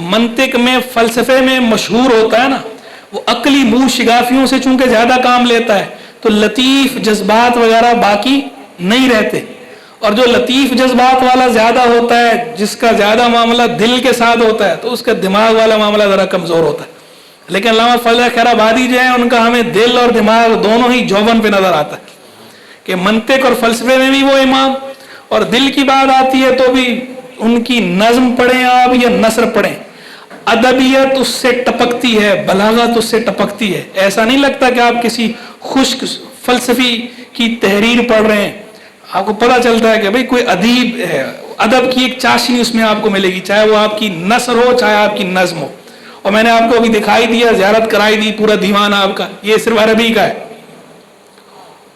منطق میں فلسفے میں مشہور ہوتا ہے نا، وہ عقلی منہ شگافیوں سے چونکہ زیادہ کام لیتا ہے تو لطیف جذبات وغیرہ باقی نہیں رہتے. اور جو لطیف جذبات والا زیادہ ہوتا ہے، جس کا زیادہ معاملہ دل کے ساتھ ہوتا ہے، تو اس کا دماغ والا معاملہ ذرا کمزور ہوتا ہے. لیکن علامہ فضل خیر آبادی جو ہے ان کا ہمیں دل اور دماغ دونوں ہی جوبن پہ نظر آتا ہے کہ منطق اور فلسفے میں بھی وہ امام، اور دل کی بات آتی ہے تو بھی ان کی نظم پڑھیں آپ یا نثر پڑھیں، ادبیت اس سے ٹپکتی ہے، بلاغت اس سے ٹپکتی ہے. ایسا نہیں لگتا کہ آپ کسی خشک فلسفی کی تحریر پڑھ رہے ہیں، آپ کو پتہ چلتا ہے کہ بھئی کوئی ادیب ہے، ادب کی ایک چاشنی اس میں آپ کو ملے گی، چاہے وہ آپ کی نثر ہو چاہے آپ کی نظم ہو. اور میں نے آپ کو ابھی دکھائی دیا، زیارت کرائی دی پورا دیوان آپ کا، یہ صرف عربی کا ہے.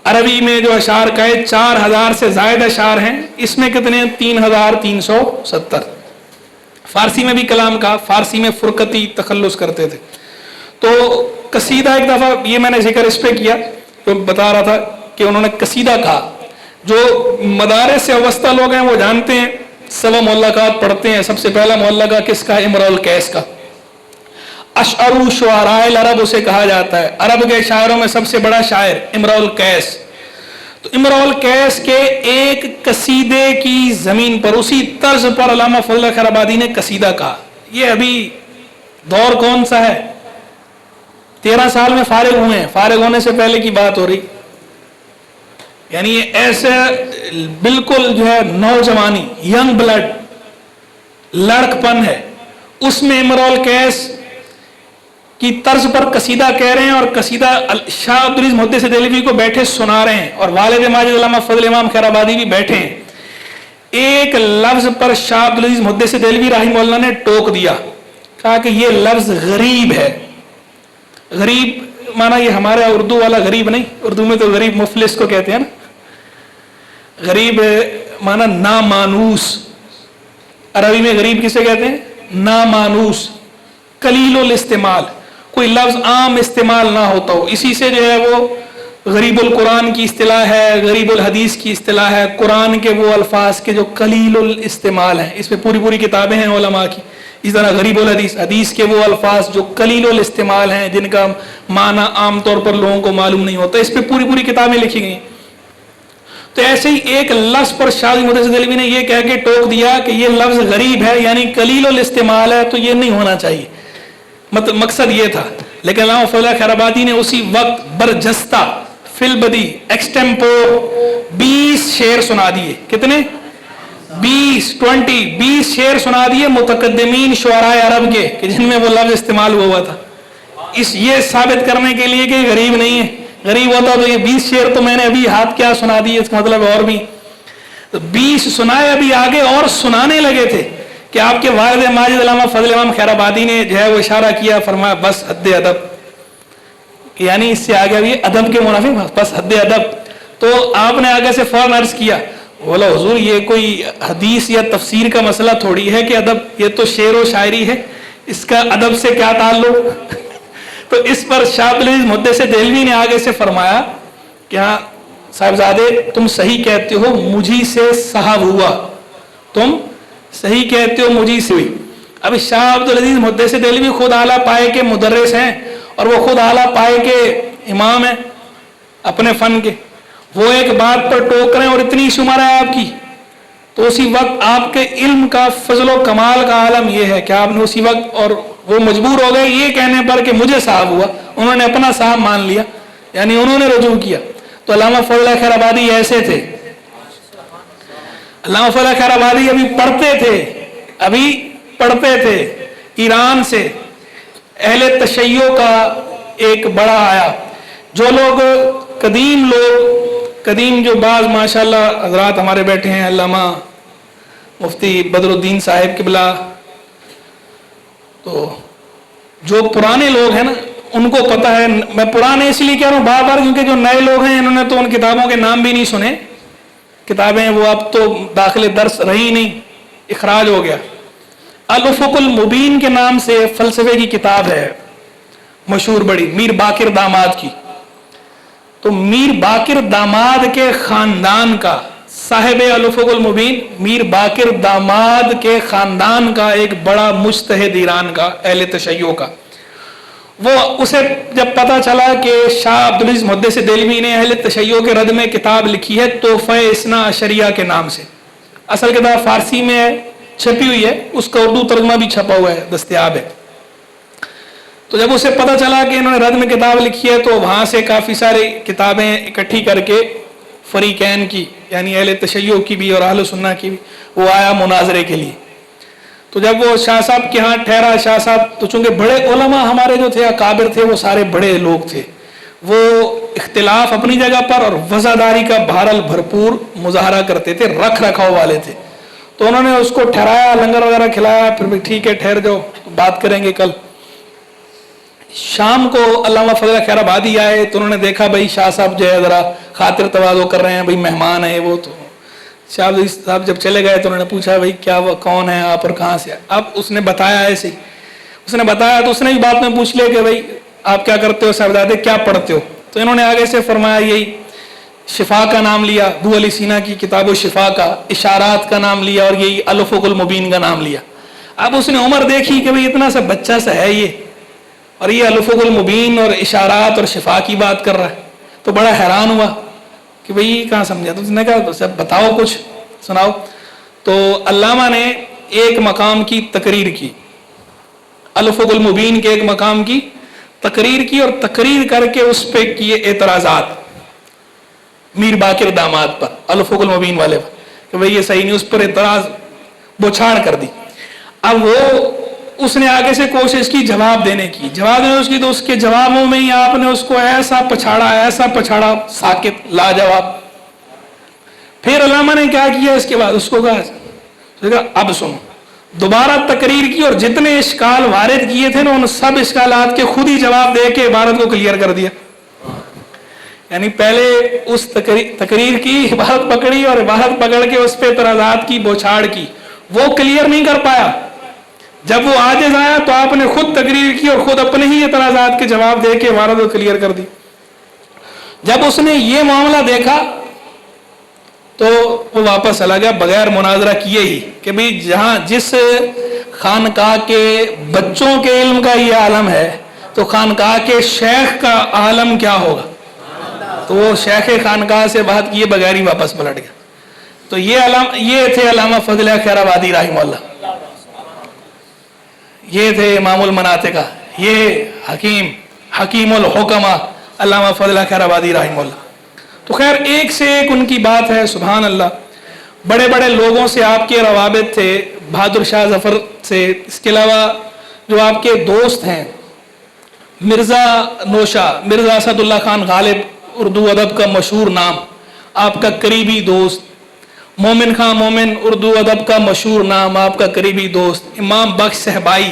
عربی میں جو اشعار کا ہے 4000 سے زائد اشعار ہیں، اس میں کتنے 3370. فارسی میں بھی کلام کا، فارسی میں فرقتی تخلص کرتے تھے. تو قصیدہ ایک دفعہ یہ میں نے ذکر اس پہ کیا تو بتا رہا تھا کہ انہوں نے قصیدہ کہا. جو مدارس سے وابستہ لوگ ہیں وہ جانتے ہیں، سوا معلقات پڑھتے ہیں. سب سے پہلا معلقہ کس کا؟ امرؤ القیس کا. اشعر شعراء العرب اسے کہا جاتا ہے، عرب کے شاعروں میں سب سے بڑا شاعر امرؤ القیس. تو امرؤ القیس کے ایک قصیدے کی زمین پر، اسی طرز پر علامہ فضل خیر آبادی نے قصیدہ کہا. یہ ابھی دور کون سا ہے؟ 13 سال میں فارغ ہوئے ہیں، فارغ ہونے سے پہلے کی بات ہو رہی. یعنی یہ ایسے بالکل جو ہے نوجوانی، ینگ بلڈ، لڑکپن ہے، اس میں امرؤ القیس کی طرز پر قصیدہ کہہ رہے ہیں. اور قصیدہ شاہ عبدالعزیز محدث دہلوی کو بیٹھے سنا رہے ہیں، اور والد ماجد علامہ فضل امام خیر آبادی بھی بیٹھے ہیں. ایک لفظ پر شاہ عبدالعزیز محدث دہلوی رحمہ اللہ نے ٹوک دیا، کہا کہ یہ لفظ غریب ہے. غریب مانا یہ ہمارا اردو والا غریب نہیں، اردو میں تو غریب مفلس کو کہتے ہیں نا. غریب مانا نامانوس، عربی میں غریب کسے کہتے ہیں؟ نامانوس، قلیل الاستعمال، کوئی لفظ عام استعمال نہ ہوتا ہو. اسی سے جو ہے وہ غریب القرآن کی اصطلاح ہے، غریب الحدیث کی اصطلاح ہے. قرآن کے وہ الفاظ کے جو قلیل الاستعمال ہیں، اس پہ پوری پوری کتابیں ہیں علماء کی. اس طرح غریب الحدیث، حدیث کے وہ الفاظ جو قلیل الاستعمال ہیں، جن کا معنی عام طور پر لوگوں کو معلوم نہیں ہوتا، اس پہ پوری پوری کتابیں لکھی گئی. تو ایسے ہی ایک لفظ پر شاہ محدث دہلوی نے یہ کہہ کے ٹوک دیا کہ یہ لفظ غریب ہے، یعنی قلیل الاستعمال ہے، تو یہ نہیں ہونا چاہیے. مقصد یہ تھا. لیکن علامہ فضل خیر آبادی نے اسی وقت برجستہ فی البدی ایکسٹیمپور 20 شعر سنا دیے. کتنے؟ 20 شعر سنا دیے متقدمین شعراء عرب کے، کہ جن میں وہ لفظ استعمال ہوا تھا. یہ ثابت کرنے کے لیے کہ غریب نہیں ہے. غریب ہوتا تو یہ 20 شعر تو میں نے ابھی ہاتھ کیا سنا دیے، اس کا مطلب اور بھی 20 سنائے. ابھی آگے اور سنانے لگے تھے کہ آپ کے والد ماجد علامہ فضل امام خیر آبادی نے جو ہے وہ اشارہ کیا، فرمایا بس حد ادب، یعنی اس سے آگے بھی ادب کے منافق، بس حد ادب. تو آپ نے آگے سے فوراً عرض کیا، بولا حضور یہ کوئی حدیث یا تفسیر کا مسئلہ تھوڑی ہے کہ ادب، یہ تو شعر و شاعری ہے، اس کا ادب سے کیا تعلق؟ تو اس پر شاہ عبدالعزیز محدث دہلوی نے آگے سے فرمایا کہ ہاں صاحبزادے تم صحیح کہتے ہو، مجھی سے صحاب ہوا، تم صحیح کہتے ہو، مجھی سے ہوئی. اب شاہ عبدالعزیز محدث دہلوی خود اعلیٰ پائے کے مدرس ہیں، اور وہ خود اعلیٰ پائے کے امام ہیں اپنے فن کے. وہ ایک بات پر ٹوک رہے ہیں اور اتنی شمار ہے آپ کی، تو اسی وقت آپ کے علم کا فضل و کمال کا عالم یہ ہے کہ آپ نے اسی وقت، اور وہ مجبور ہو گئے یہ کہنے پر کہ مجھے صاحب ہوا، انہوں نے اپنا صاحب مان لیا، یعنی انہوں نے رجوع کیا. تو علامہ فضل خیر آبادی ایسے تھے. علامہ فضل خیر آبادی ابھی پڑھتے تھے ایران سے اہل تشیع کا ایک بڑا آیا. جو لوگ قدیم جو بعض ماشاءاللہ حضرات ہمارے بیٹھے ہیں، علامہ مفتی بدر الدین صاحب قبلہ، تو جو پرانے لوگ ہیں نا ان کو پتہ ہے، میں پرانے اس لیے کہہ رہا ہوں بار بار کیونکہ جو نئے لوگ ہیں انہوں نے تو ان کتابوں کے نام بھی نہیں سنے، کتابیں وہ اب تو داخل درس رہی نہیں، اخراج ہو گیا۔ الافق المبین کے نام سے فلسفے کی کتاب ہے مشہور بڑی، میر باقر داماد کی۔ تو میر باقر داماد کے خاندان کا، صاحب الافق المبین میر باقر داماد کے خاندان کا ایک بڑا مجتہد ایران کا، اہل تشیع کا، وہ اسے جب پتا چلا کہ شاہ عبدالعزیز محدث دہلوی نے اہل تشیع کے رد میں کتاب لکھی ہے تحفہ اثنا عشریہ کے نام سے، اصل کتاب فارسی میں ہے، چھپی ہوئی ہے، اس کا اردو ترجمہ بھی چھپا ہوا ہے، دستیاب ہے۔ تو جب اسے پتا چلا کہ انہوں نے رد میں کتاب لکھی ہے تو وہاں سے کافی ساری کتابیں اکٹھی کر کے فریقین کی، یعنی اہل تشیع کی بھی اور اہل سنہ کی بھی، وہ آیا مناظرے کے لیے۔ تو جب وہ شاہ صاحب کے ہاں ٹھہرا، شاہ صاحب تو چونکہ بڑے علماء ہمارے جو تھے اکابر تھے، وہ سارے بڑے لوگ تھے، وہ اختلاف اپنی جگہ پر اور وزاداری کا بہرحال بھرپور مظاہرہ کرتے تھے، رکھ رکھاؤ والے تھے۔ تو انہوں نے اس کو ٹھہرایا، لنگر وغیرہ کھلایا، پھر بھی ٹھیک ہے ٹھہر جاؤ بات کریں گے کل۔ شام کو علامہ فضل خیر آبادی آئے تو انہوں نے دیکھا بھائی شاہ صاحب جو ہے ذرا خاطر تواضع کر رہے ہیں، بھائی مہمان ہے وہ۔ تو شاہ صاحب جب چلے گئے تو انہوں نے پوچھا بھائی کیا وہ کون ہے آپ اور کہاں سے؟ اب اس نے بتایا ایسے ہی، اس نے بتایا تو اس نے بھی بات میں پوچھ لیا کہ بھائی آپ کیا کرتے ہو صاحبزادے، کیا پڑھتے ہو؟ تو انہوں نے آگے سے فرمایا یہی شفا کا نام لیا، ابو علی سینا کی کتاب و شفا کا، اشارات کا نام لیا اور یہی الافق المبین کا نام لیا۔ اب اس نے عمر دیکھی کہ بھئی اتنا سا بچہ سا ہے یہ، اور یہ الافق المبین اور اشارات اور شفا کی بات کر رہا ہے، تو بڑا حیران ہوا کہ بھئی کہاں سمجھا۔ تو اس نے کہا سب بتاؤ کچھ سناؤ۔ تو علامہ نے ایک مقام کی تقریر کی، الافق المبین کے ایک مقام کی تقریر کی، اور تقریر کر کے اس پہ کیے اعتراضات میر باقر داماد پر، الافق المبین والے پر، کہ بھئی یہ صحیح نہیں، اس پر اعتراض بوچھاڑ کر دی۔ اب وہ اس نے آگے سے کوشش کی جواب دینے کی، تو اس کے جوابوں میں ہی آپ نے اس کو ایسا پچھاڑا ساکت لاجواب۔ پھر علامہ نے کیا کیا اس کے بعد، اس کو کہا اب سنو، دوبارہ تقریر کی اور جتنے اشکال وارد کیے تھے نا ان سب اشکالات کے خود ہی جواب دے کے عبارت کو کلیئر کر دیا۔ یعنی پہلے اس تقریر کی عبارت پکڑی اور عبارت پکڑ کے اس پہ اعتراضات کی بوچھاڑ کی، وہ کلیئر نہیں کر پایا۔ جب وہ عاجز آیا تو آپ نے خود تقریر کی اور خود اپنے ہی اعتراضات کے جواب دے کے عبارت کو کلیئر کر دی۔ جب اس نے یہ معاملہ دیکھا تو وہ واپس چلا گیا بغیر مناظرہ کیے ہی، کہ بھئی جہاں جس خانقاہ کے بچوں کے علم کا یہ عالم ہے تو خانقاہ کے شیخ کا عالم کیا ہوگا۔ تو وہ شیخ خانقاہ سے بات کیے بغیر ہی واپس پلٹ گیا۔ تو یہ تھے علامہ فضل خیر آبادی رحمہ اللہ، یہ تھے امام المناطقہ، یہ حکیم الحکمہ علامہ فضل خیر آبادی رحمہ اللہ۔ تو خیر ایک سے ایک ان کی بات ہے، سبحان اللہ۔ بڑے بڑے لوگوں سے آپ کے روابط تھے، بہادر شاہ ظفر سے، اس کے علاوہ جو آپ کے دوست ہیں مرزا نوشا، مرزا اسد اللہ خان غالب، اردو ادب کا مشہور نام، آپ کا قریبی دوست، مومن خان مومن، اردو ادب کا مشہور نام، آپ کا قریبی دوست، امام بخش صحبائی،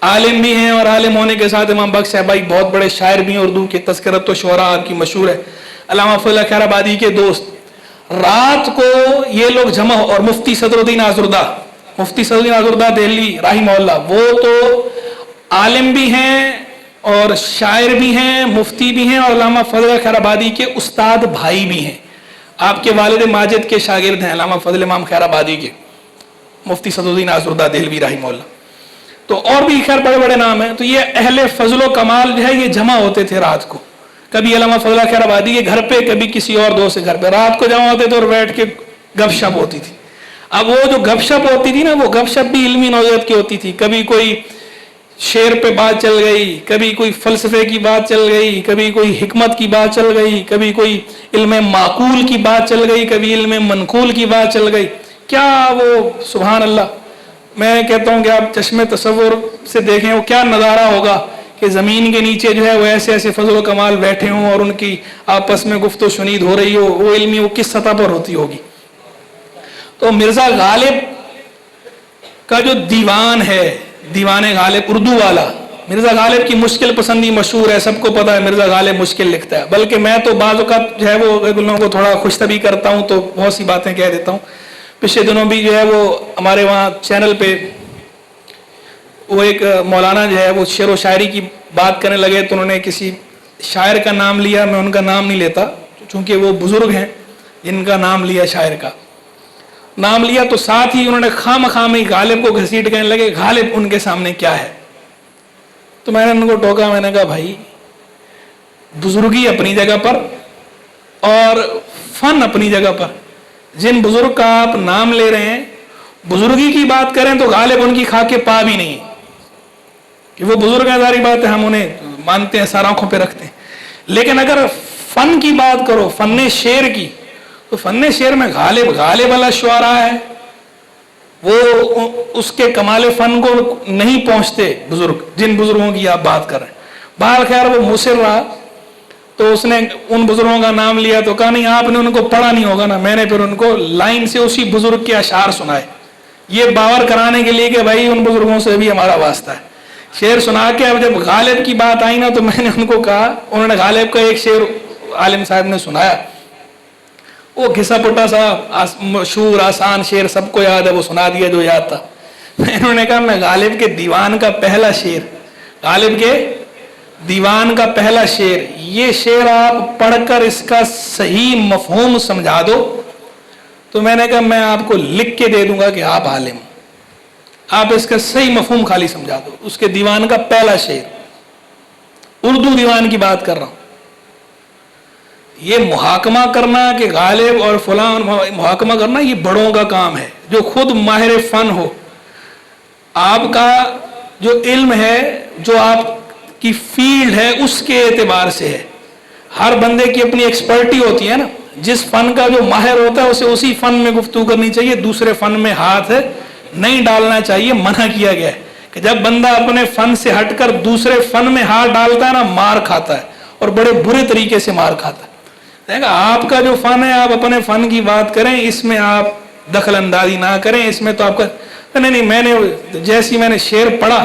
عالم بھی ہیں اور عالم ہونے کے ساتھ امام بخش صحبائی بہت بڑے شاعر بھی ہیں، اردو کے تذکرۃ الشعراء آپ کی مشہور ہے، علامہ فضل خیر آبادی کے دوست۔ رات کو یہ لوگ جمع، اور مفتی صدر الدین آزردہ دہلی رحمہ اللہ، وہ تو عالم بھی ہیں اور شاعر بھی ہیں، مفتی بھی ہیں، اور علامہ فضل خیر آبادی کے استاد بھائی بھی ہیں۔ آپ کے والد ماجد کے شاگرد ہیں علامہ فضل امام خیر آبادی کے، مفتی صدر الدین آزردہ دہلوی رحمہ اللہ۔ تو اور بھی خیر بڑے بڑے نام ہیں۔ تو یہ اہل فضل و کمال جو ہے یہ جمع ہوتے تھے رات کو، کبھی علامہ فضل خیر آبادی کے گھر پہ، کبھی کسی اور دوست کے گھر پہ، رات کو جمع ہوتے تھے اور بیٹھ کے گپ شپ ہوتی تھی۔ اب وہ جو گپ شپ ہوتی تھی نا، وہ گپ شپ بھی علمی نوعیت کی ہوتی تھی، کبھی کوئی شعر پہ بات چل گئی، کبھی کوئی فلسفے کی بات چل گئی، کبھی کوئی حکمت کی بات چل گئی، کبھی کوئی علم معقول کی بات چل گئی، کبھی علم منقول کی بات چل گئی۔ کیا وہ سبحان اللہ، میں کہتا ہوں کہ آپ چشم تصور سے دیکھیں وہ کیا نظارہ ہوگا کہ زمین کے نیچے جو ہے وہ ایسے ایسے فضل و کمال بیٹھے ہوں اور ان کی آپس میں گفت و شنید ہو رہی ہو، وہ علمی وہ کس سطح پر ہوتی ہوگی. تو مرزا غالب کا جو دیوان ہے، دیوان غالب اردو والا، مرزا غالب کی مشکل پسندی مشہور ہے، سب کو پتا ہے مرزا غالب مشکل لکھتا ہے. بلکہ میں تو بعض اوقات جو ہے وہ لوگوں کو تھوڑا خوش طبی کرتا ہوں تو بہت سی باتیں کہہ دیتا ہوں. پچھلے دنوں بھی جو ہے وہ ہمارے وہاں چینل پہ وہ ایک مولانا جو ہے وہ شعر و شاعری کی بات کرنے لگے تو انہوں نے کسی شاعر کا نام لیا. میں ان کا نام نہیں لیتا چونکہ وہ بزرگ ہیں جن کا نام لیا، شاعر کا نام لیا، تو ساتھ ہی انہوں نے خام غالب کو گھسیٹ کہنے لگے غالب ان کے سامنے کیا ہے. تو میں نے ان کو ٹوکا، میں نے کہا بھائی بزرگی اپنی جگہ پر اور فن اپنی جگہ پر. جن بزرگ کا آپ نام لے رہے ہیں، بزرگی کی بات کریں تو غالب ان کی خاکے پا بھی نہیں کہ وہ بزرگ ہیں، ظاہری بات ہے ہم انہیں مانتے ہیں، سر آنکھوں پہ رکھتے ہیں. لیکن اگر فن کی بات کرو، فن شعر کی، تو فن شعر میں غالب والا شعراء ہے، وہ اس کے کمال فن کو نہیں پہنچتے بزرگ، جن بزرگوں کی آپ بات کر رہے ہیں. بہر خیر وہ مصر رہا تو اس نے ان بزرگوں کا نام لیا تو کہا نہیں آپ نے ان کو پڑھا نہیں ہوگا نا. میں نے پھر ان کو لائن سے اسی بزرگ کے اشعار سنائے، یہ باور کرانے کے لیے کہ بھائی ان بزرگوں سے بھی ہمارا واسطہ ہے. شعر سنا کے اب جب غالب کی بات آئی نا تو میں نے ان کو کہا، انہوں نے غالب کا ایک شعر عالم صاحب نے سنایا، وہ گھسا پٹا سا مشہور آسان شعر سب کو یاد ہے، وہ سنا دیا جو یاد تھا. انہوں نے کہا میں غالب کے دیوان کا پہلا شعر، غالب کے دیوان کا پہلا شعر، یہ شعر آپ پڑھ کر اس کا صحیح مفہوم سمجھا دو تو میں نے کہا میں آپ کو لکھ کے دے دوں گا کہ آپ عالم، آپ اس کا صحیح مفہوم خالی سمجھا دو. اس کے دیوان کا پہلا شعر، اردو دیوان کی بات کر رہا ہوں. یہ محاکمہ کرنا کہ غالب اور فلاں محاکمہ کرنا یہ بڑوں کا کام ہے، جو خود ماہر فن ہو. آپ کا جو علم ہے، جو آپ کی فیلڈ ہے، اس کے اعتبار سے ہے. ہر بندے کی اپنی ایکسپرٹی ہوتی ہے نا، جس فن کا جو ماہر ہوتا ہے اسے اسی فن میں گفتگو کرنی چاہیے، دوسرے فن میں ہاتھ نہیں ڈالنا چاہیے. منع کیا گیا ہے کہ جب بندہ اپنے فن سے ہٹ کر دوسرے فن میں ہاتھ ڈالتا ہے نا، مار کھاتا ہے اور بڑے برے طریقے سے مار کھاتا ہے. آپ کا جو فن ہے آپ اپنے فن کی بات کریں، اس میں آپ دخل اندازی نہ کریں. اس میں تو آپ کا نہیں، میں نے جیسی میں نے شعر پڑھا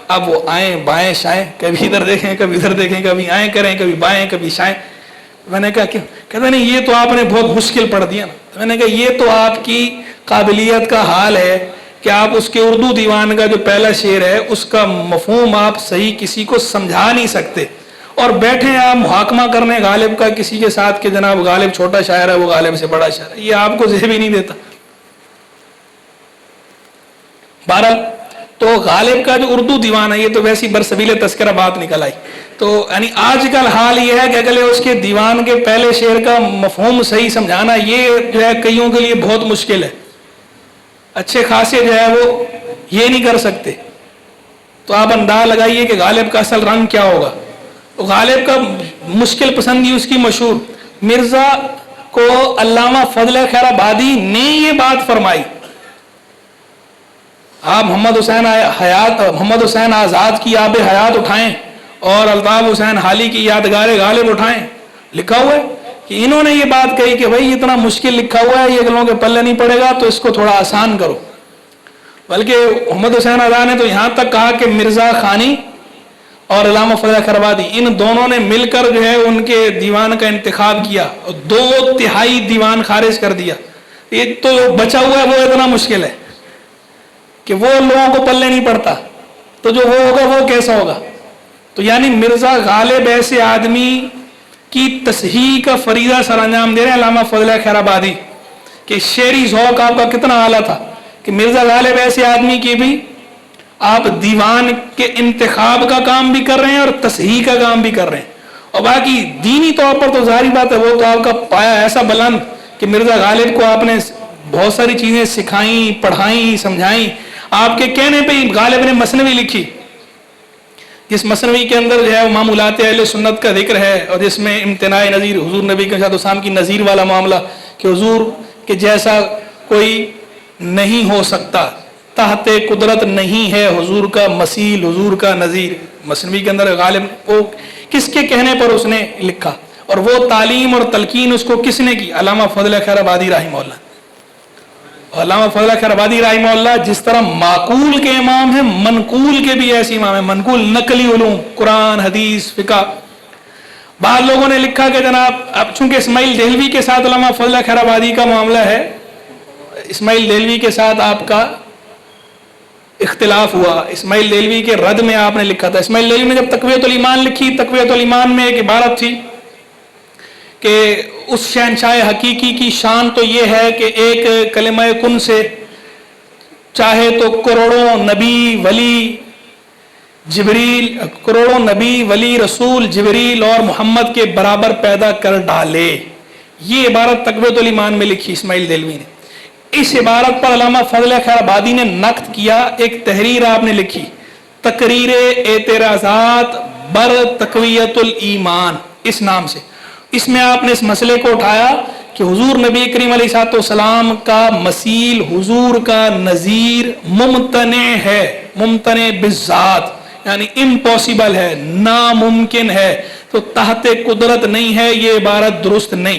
اب وہ آئیں بائیں شائیں، کبھی ادھر دیکھیں کبھی ادھر دیکھیں، کبھی آئیں کریں کبھی بائیں کبھی شائیں. میں نے کہا کیوں؟ کہتا نہیں یہ تو آپ نے بہت مشکل پڑھ دیا نا. میں نے کہا یہ تو آپ کی قابلیت کا حال ہے کہ آپ اس کے اردو دیوان کا جو پہلا شعر ہے اس کا مفہوم آپ صحیح کسی کو سمجھا نہیں سکتے، اور بیٹھے آپ محاکمہ کرنے غالب کا کسی کے ساتھ کہ جناب غالب چھوٹا شاعر ہے وہ غالب سے بڑا شاعر ہے. یہ آپ کو ذہن بھی نہیں دیتا. بہرحال تو غالب کا جو اردو دیوان ہے یہ تو ویسی برسبیل تذکرہ بات نکل آئی. تو یعنی آج کل حال یہ ہے کہ اگلے اس کے دیوان کے پہلے شعر کا مفہوم صحیح سمجھانا یہ جو ہے کئیوں کے لیے بہت مشکل ہے. اچھے خاصے جو ہے وہ یہ نہیں کر سکتے. تو آپ اندازہ لگائیے کہ غالب کا اصل رنگ کیا ہوگا. غالب کا مشکل پسندی اس کی مشہور. مرزا کو علامہ فضل خیر آبادی نے یہ بات فرمائی، آپ محمد حسین آزاد کی آب حیات اٹھائیں اور الطاف حسین حالی کی یادگار غالب اٹھائیں. لکھا ہوا ہے کہ انہوں نے یہ بات کہی کہ بھائی اتنا مشکل لکھا ہوا ہے، یہ اگلوں کے پلے نہیں پڑے گا تو اس کو تھوڑا آسان کرو. بلکہ محمد حسین آزاد نے تو یہاں تک کہا کہ مرزا خانی اور علامہ فضل خیر آبادی ان دونوں نے مل کر جو ہے ان کے دیوان کا انتخاب کیا اور 2/3 دیوان خارج کر دیا. یہ تو بچا ہوا ہے وہ اتنا مشکل ہے کہ وہ لوگوں کو پلے نہیں پڑتا، تو جو وہ ہوگا وہ کیسا ہوگا. تو یعنی مرزا غالب ایسے آدمی کی تصحیح کا فریضہ سر انجام دے رہے ہیں علامہ فضل خیر آبادی کہ شعری ذوق آپ کا کتنا اعلیٰ تھا کہ مرزا غالب ایسے آدمی کی بھی آپ دیوان کے انتخاب کا کام بھی کر رہے ہیں اور تصحیح کا کام بھی کر رہے ہیں. اور باقی دینی طور پر تو ظاہری بات ہے وہ تو آپ کا پایا ایسا بلند کہ مرزا غالب کو آپ نے بہت ساری چیزیں سکھائیں، پڑھائیں، سمجھائیں. آپ کے کہنے پہ غالب نے مثنوی لکھی، جس مثنوی کے اندر جو ہے معمولات اہل سنت کا ذکر ہے اور جس میں امتناع نظیر حضور نبی کے صلی اللہ علیہ وسلم کی نظیر والا معاملہ کہ حضور کے جیسا کوئی نہیں ہو سکتا، تحت قدرت نہیں ہے حضور کا مثیل، حضور کا نظیر. مثنوی کے اندر غالب وہ کس کے کہنے پر اس نے لکھا، اور وہ تعلیم اور تلقین اس کو کس نے کی؟ علامہ فضل خیر آبادی رحمہ اللہ۔ علامہ فضل خیر آبادی رحمہ اللہ جس طرح معقول کے امام ہیں، منقول کے بھی ایسے امام ہیں، منقول نقلی علوم قرآن حدیث فقہ۔ بعض لوگوں نے لکھا کہ جناب اب چونکہ اسماعیل دہلوی کے ساتھ علامہ فضل خیر آبادی کا معاملہ ہے، اسماعیل دہلوی کے ساتھ آپ کا اختلاف ہوا، اسماعیل دہلوی کے رد میں آپ نے لکھا تھا۔ اسماعیل دہلوی نے جب تقویۃ الایمان لکھی، تقویۃ الایمان میں ایک عبارت تھی کہ اس شہنشاہ حقیقی کی شان تو یہ ہے کہ ایک کلمہ کن سے چاہے تو کروڑوں نبی ولی جبریل، کروڑوں نبی ولی رسول جبریل اور محمد کے برابر پیدا کر ڈالے۔ یہ عبارت تقویۃ الایمان میں لکھی اسماعیل دہلوی نے۔ اس عبارت پر علامہ فضل خیر آبادی نے نقد کیا، ایک تحریر آپ نے لکھی، تقریر اعتراضات بر تقویۃ الایمان اس نام سے۔ اس میں آپ نے اس مسئلے کو اٹھایا کہ حضور نبی کریم علیہ الصلوۃ والسلام کا مثیل، حضور کا نظیر ممتنع ہے، ممتنع بالذات یعنی امپاسبل ہے، ناممکن ہے، تو تحت قدرت نہیں ہے، یہ عبارت درست نہیں۔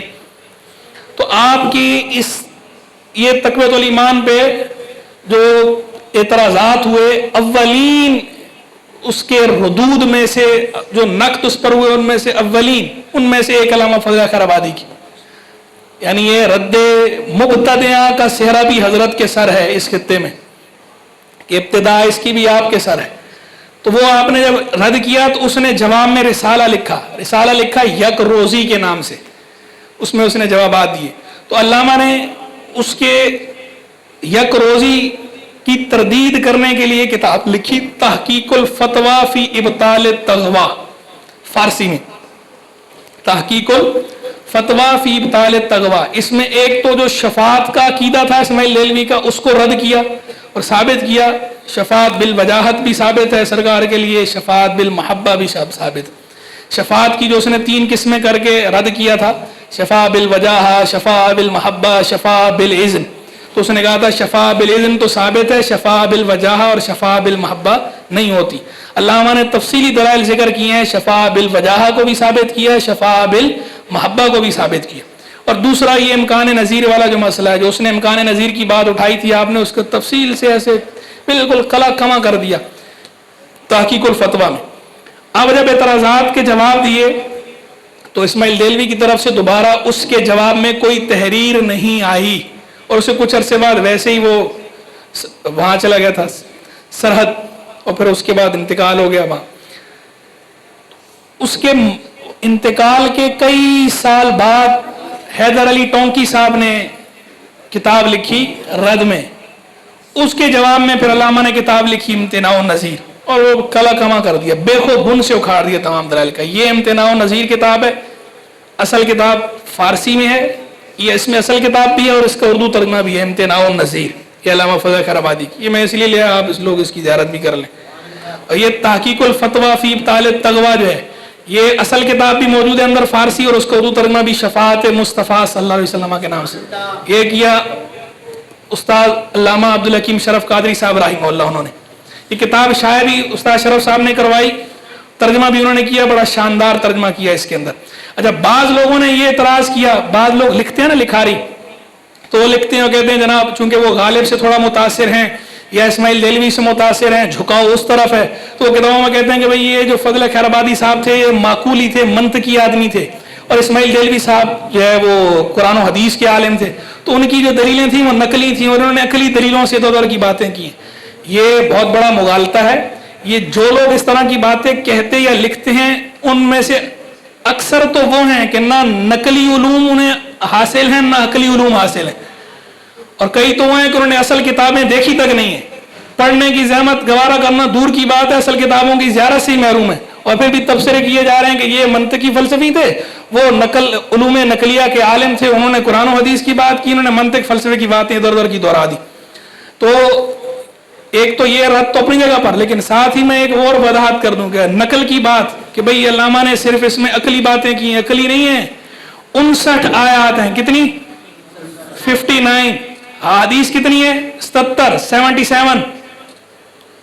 تو آپ کی اس یہ تقویۃ الایمان پہ جو اعتراضات ہوئے، اولین اس کے ردود میں سے جو نقد اس پر ہوئے ان میں سے اولین ان میں سے ایک علامہ فضل خیر آبادی کی، یعنی یہ رد مبتدعہ کا صحرا بھی حضرت کے سر ہے اس خطے میں، کہ ابتدا اس کی بھی آپ کے سر ہے۔ تو وہ آپ نے جب رد کیا تو اس نے جواب میں رسالہ لکھا یک روزی کے نام سے، اس میں اس نے جوابات دیے۔ تو علامہ نے اس کے یک روزی کی تردید کرنے کے لیے کتاب لکھی، تحقیق الفتویٰ فی ابطال التغویٰ، فارسی میں تحقیق الفتویٰ فی ابطال التغویٰ۔ اس میں ایک تو جو شفاعت کا عقیدہ تھا اسماعیل دہلوی کا، اس کو رد کیا اور ثابت کیا، شفاعت بالوجاہت بھی ثابت ہے سرکار کے لیے، شفاعت بالمحبہ بھی ثابت۔ شفاعت کی جو اس نے 3 قسمیں کر کے رد کیا تھا، شفاعت بالوجاہہ، شفاعت بالمحبہ، شفاعت بالاذن، تو اس نے کہا تھا شفاعت بالاذن تو ثابت ہے، شفاعت بالوجاہہ اور شفاعت بالمحبہ نہیں ہوتی۔ علامہ نے تفصیلی دلائل ذکر کیے ہیں، شفاعت بالوجاہہ کو بھی ثابت کیا ہے، شفاعت بالمحبہ کو بھی ثابت کیا۔ اور دوسرا یہ امکان نظیر والا جو مسئلہ ہے، جو اس نے امکان نظیر کی بات اٹھائی تھی، آپ نے اس کو تفصیل سے ایسے بالکل کلا کما کر دیا تحقیق الفتویٰ میں۔ اب جب اعتراضات کے جواب دیے تو اسماعیل دہلوی کی طرف سے دوبارہ اس کے جواب میں کوئی تحریر نہیں آئی، اور اسے کچھ عرصے بعد ویسے ہی وہ وہاں چلا گیا تھا سرحد، اور پھر اس کے بعد انتقال ہو گیا وہاں۔ اس کے انتقال کے کئی سال بعد حیدر علی ٹونکی صاحب نے کتاب لکھی رد میں، اس کے جواب میں پھر علامہ نے کتاب لکھی امتناع النظیر، اور وہ کلا کما کر دیا، بے خود بن سے اکھاڑ دیا تمام دلائل کا۔ یہ امتناع النظیر کتاب ہے، اصل کتاب فارسی میں ہے، یہ اس میں اصل کتاب بھی ہے اور اس کا اردو ترجمہ بھی ہے، امتناع النظیر، یہ علامہ فضل خیر آبادی کی۔ یہ میں اس لیے لیا آپ لوگ اس کی زیارت بھی کر لیں۔ اور یہ تحقیق الفتویٰ فی ابطال التغویٰ جو ہے، یہ اصل کتاب بھی موجود ہے اندر فارسی، اور اس کا اردو ترجمہ بھی شفاعت مصطفیٰ صلی اللہ علیہ وسلم کے نام سے یہ کیا استاد علامہ عبدالحکیم شرف قادری صاحب رحمہ اللہ۔ انہوں نے یہ کتاب شائع بھی استاد شرف صاحب نے کروائی، ترجمہ بھی انہوں نے کیا، بڑا شاندار ترجمہ کیا اس کے اندر۔ اچھا، بعض لوگوں نے یہ اعتراض کیا، بعض لوگ لکھتے ہیں نا لکھاری، تو وہ لکھتے ہیں اور کہتے ہیں جناب چونکہ وہ غالب سے تھوڑا متاثر ہیں یا اسماعیل دہلوی سے متاثر ہیں، جھکاؤ اس طرف ہے، تو وہ کتابوں میں کہتے ہیں کہ بھئی یہ جو فضل خیر آبادی صاحب تھے یہ معقولی تھے، منطقی آدمی تھے، اور اسماعیل دہلوی صاحب جو ہے وہ قرآن و حدیث کے عالم تھے، تو ان کی جو دلیلیں تھیں وہ نقلی تھیں، اور انہوں نے عقلی دلیلوں سے ادھر کی باتیں کی۔ یہ بہت بڑا مغالطہ ہے۔ یہ جو لوگ اس طرح کی باتیں کہتے یا لکھتے ہیں ان میں سے اکثر تو وہ ہیں کہ نہ نقلی علوم انہیں حاصل ہیں نہ عقلی علوم حاصل ہیں، اور کئی تو وہ ہیں کہ انہوں نے اصل کتابیں دیکھی تک نہیں ہیں، پڑھنے کی زحمت گوارا کرنا دور کی بات ہے، اصل کتابوں کی زیارت سے ہی محروم ہے، اور پھر بھی تبصرے کیے جا رہے ہیں کہ یہ منطقی فلسفی تھے، وہ علوم نقلیہ کے عالم تھے، انہوں نے قرآن و حدیث کی بات کی، انہوں نے منطق فلسفے کی باتیں ادھر ادھر کی دہرا دی۔ تو ایک تو یہ رد تو اپنی جگہ پر، لیکن ساتھ ہی میں ایک اور وضاحت کر دوں کہ نقل کی بات کہ بھئی علامہ نے صرف اس میں عقلی باتیں کی ہیں، عقلی نہیں ہیں۔ 59 آیات ہیں، کتنی؟ 59۔ حدیث کتنی ہے؟ 77۔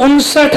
59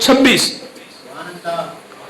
26।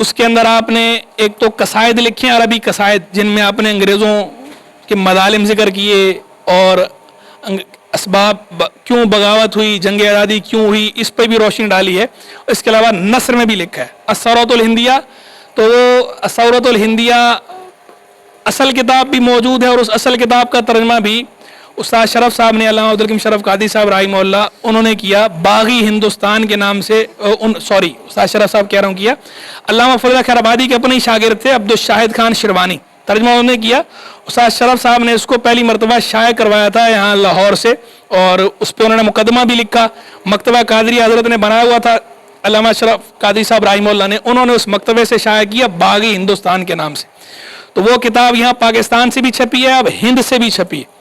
اس کے اندر آپ نے ایک تو قصائد لکھے ہیں، عربی قصائد، جن میں آپ نے انگریزوں کے مظالم ذکر کیے اور اسباب کیوں بغاوت ہوئی، جنگ آزادی کیوں ہوئی، اس پہ بھی روشنی ڈالی ہے۔ اس کے علاوہ نثر میں بھی لکھا ہے الثورۃ الہندیہ، تو وہ الثورۃ الہندیہ اصل کتاب بھی موجود ہے، اور اس اصل کتاب کا ترجمہ بھی استاد شرف صاحب نے، علامہ عبدالحکیم شرف قادری صاحب رحمہ اللہ، انہوں نے کیا باغی ہندوستان کے نام سے، استاد شرف صاحب کہہ رہا ہوں کیا، علامہ فضل خیر آبادی کے اپنے ہی شاگرد تھے عبدالشاہد خان شروانی، ترجمہ انہوں نے کیا۔ استاد شرف صاحب نے اس کو پہلی مرتبہ شائع کروایا تھا یہاں لاہور سے، اور اس پہ انہوں نے مقدمہ بھی لکھا، مکتبہ قادری حضرت نے بنایا ہوا تھا، علامہ شرف قادری صاحب رحمہ اللہ نے، انہوں نے اس مکتبے سے شائع کیا باغی ہندوستان کے نام سے۔ تو وہ کتاب یہاں پاکستان سے بھی چھپی ہے، اب ہند سے بھی چھپی ہے۔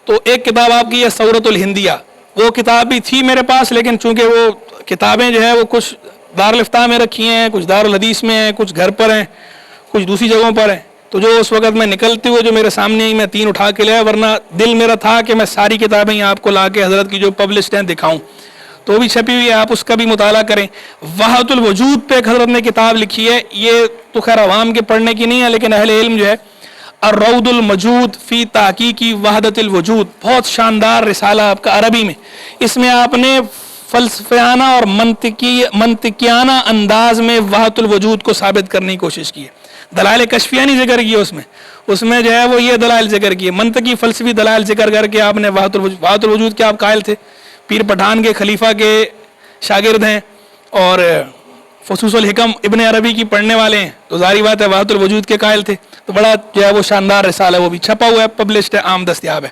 تو ایک کتاب آپ کی ہے الثورۃ الہندیہ، وہ کتاب بھی تھی میرے پاس، لیکن چونکہ وہ کتابیں جو ہے وہ کچھ دارالفتاح میں رکھی ہیں، کچھ دارالحدیث میں ہیں، کچھ گھر پر ہیں، کچھ دوسری جگہوں پر ہیں، تو جو اس وقت میں نکلتے ہوئے جو میرے سامنے ہی میں 3 اٹھا کے لیا، ورنہ دل میرا تھا کہ میں ساری کتابیں آپ کو لا کے حضرت کی جو پبلشڈ ہیں دکھاؤں، تو وہ بھی چھپی ہوئی ہے، آپ اس کا بھی مطالعہ کریں۔ وحدۃ الوجود پہ ایک حضرت نے کتاب لکھی ہے، یہ تو خیر عوام کے پڑھنے کی نہیں ہے، لیکن اہل علم جو ہے، الروض المجود فی تحقیقی وحدت الوجود، بہت شاندار رسالہ آپ کا عربی میں، اس میں آپ نے فلسفیانہ اور منطقیانہ انداز میں وحدت الوجود کو ثابت کرنے کی کوشش کی ہے۔ دلائل کشفیہ نہیں ذکر کیے اس میں جو ہے وہ یہ دلائل ذکر کیے، منطقی فلسفی دلائل ذکر کر کے آپ نے وحدت الوجود کے آپ قائل تھے، پیر پٹھان کے خلیفہ کے شاگرد ہیں، اور فصوص الحکم ابن عربی کی پڑھنے والے ہیں، تو ظاہری بات ہے وحدت الوجود کے قائل تھے، تو بڑا جو ہے وہ شاندار رسالہ ہے، وہ بھی چھپا ہوا ہے، پبلشڈ ہے، عام دستیاب ہے۔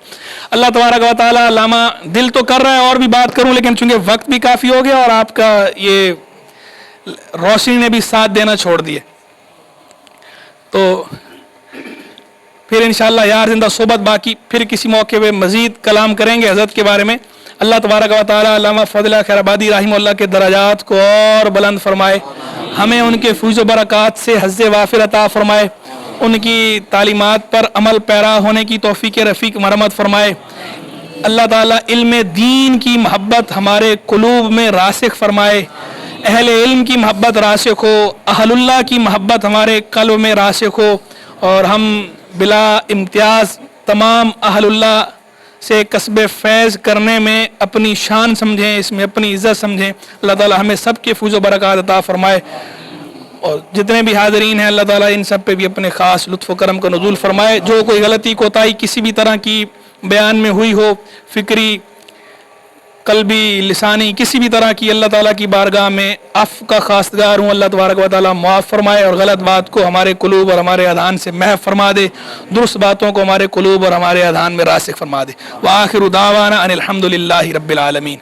اللہ تبارک و تعالی، علامہ دل تو کر رہا ہے اور بھی بات کروں، لیکن چونکہ وقت بھی کافی ہو گیا اور آپ کا یہ روشنی نے بھی ساتھ دینا چھوڑ دیے، تو پھر انشاءاللہ یار زندہ صحبت باقی پھر کسی موقع پہ مزید کلام کریں گے حضرت کے بارے میں۔ اللہ تبارک و تعالی علامہ فضل خیر آبادی رحمہ اللہ کے درجات کو اور بلند فرمائے، ہمیں ان کے فیض و برکات سے حظ وافر عطا فرمائے، ان کی تعلیمات پر عمل پیرا ہونے کی توفیق رفیق مرحمت فرمائے۔ اللہ تعالیٰ علم دین کی محبت ہمارے قلوب میں راسخ فرمائے، اہل علم کی محبت راسخ ہو، اہل اللہ کی محبت ہمارے قلب میں راسخ ہو، اور ہم بلا امتیاز تمام اہل اللہ سے کسب فیض کرنے میں اپنی شان سمجھیں، اس میں اپنی عزت سمجھیں۔ اللہ تعالیٰ ہمیں سب کے فیض و برکات عطا فرمائے، اور جتنے بھی حاضرین ہیں اللہ تعالیٰ ان سب پہ بھی اپنے خاص لطف و کرم کا نزول فرمائے۔ جو کوئی غلطی کوتاہی کسی بھی طرح کی بیان میں ہوئی ہو، فکری، قلبی، لسانی، کسی بھی طرح کی، اللہ تعالیٰ کی بارگاہ میں عفو کا خواستگار ہوں، اللہ تبارک و تعالیٰ معاف فرمائے، اور غلط بات کو ہمارے قلوب اور ہمارے اذہان سے محو فرما دے، درست باتوں کو ہمارے قلوب اور ہمارے اذہان میں راسخ فرما دے۔ وآخر دعوانا ان الحمد للہ رب العالمین۔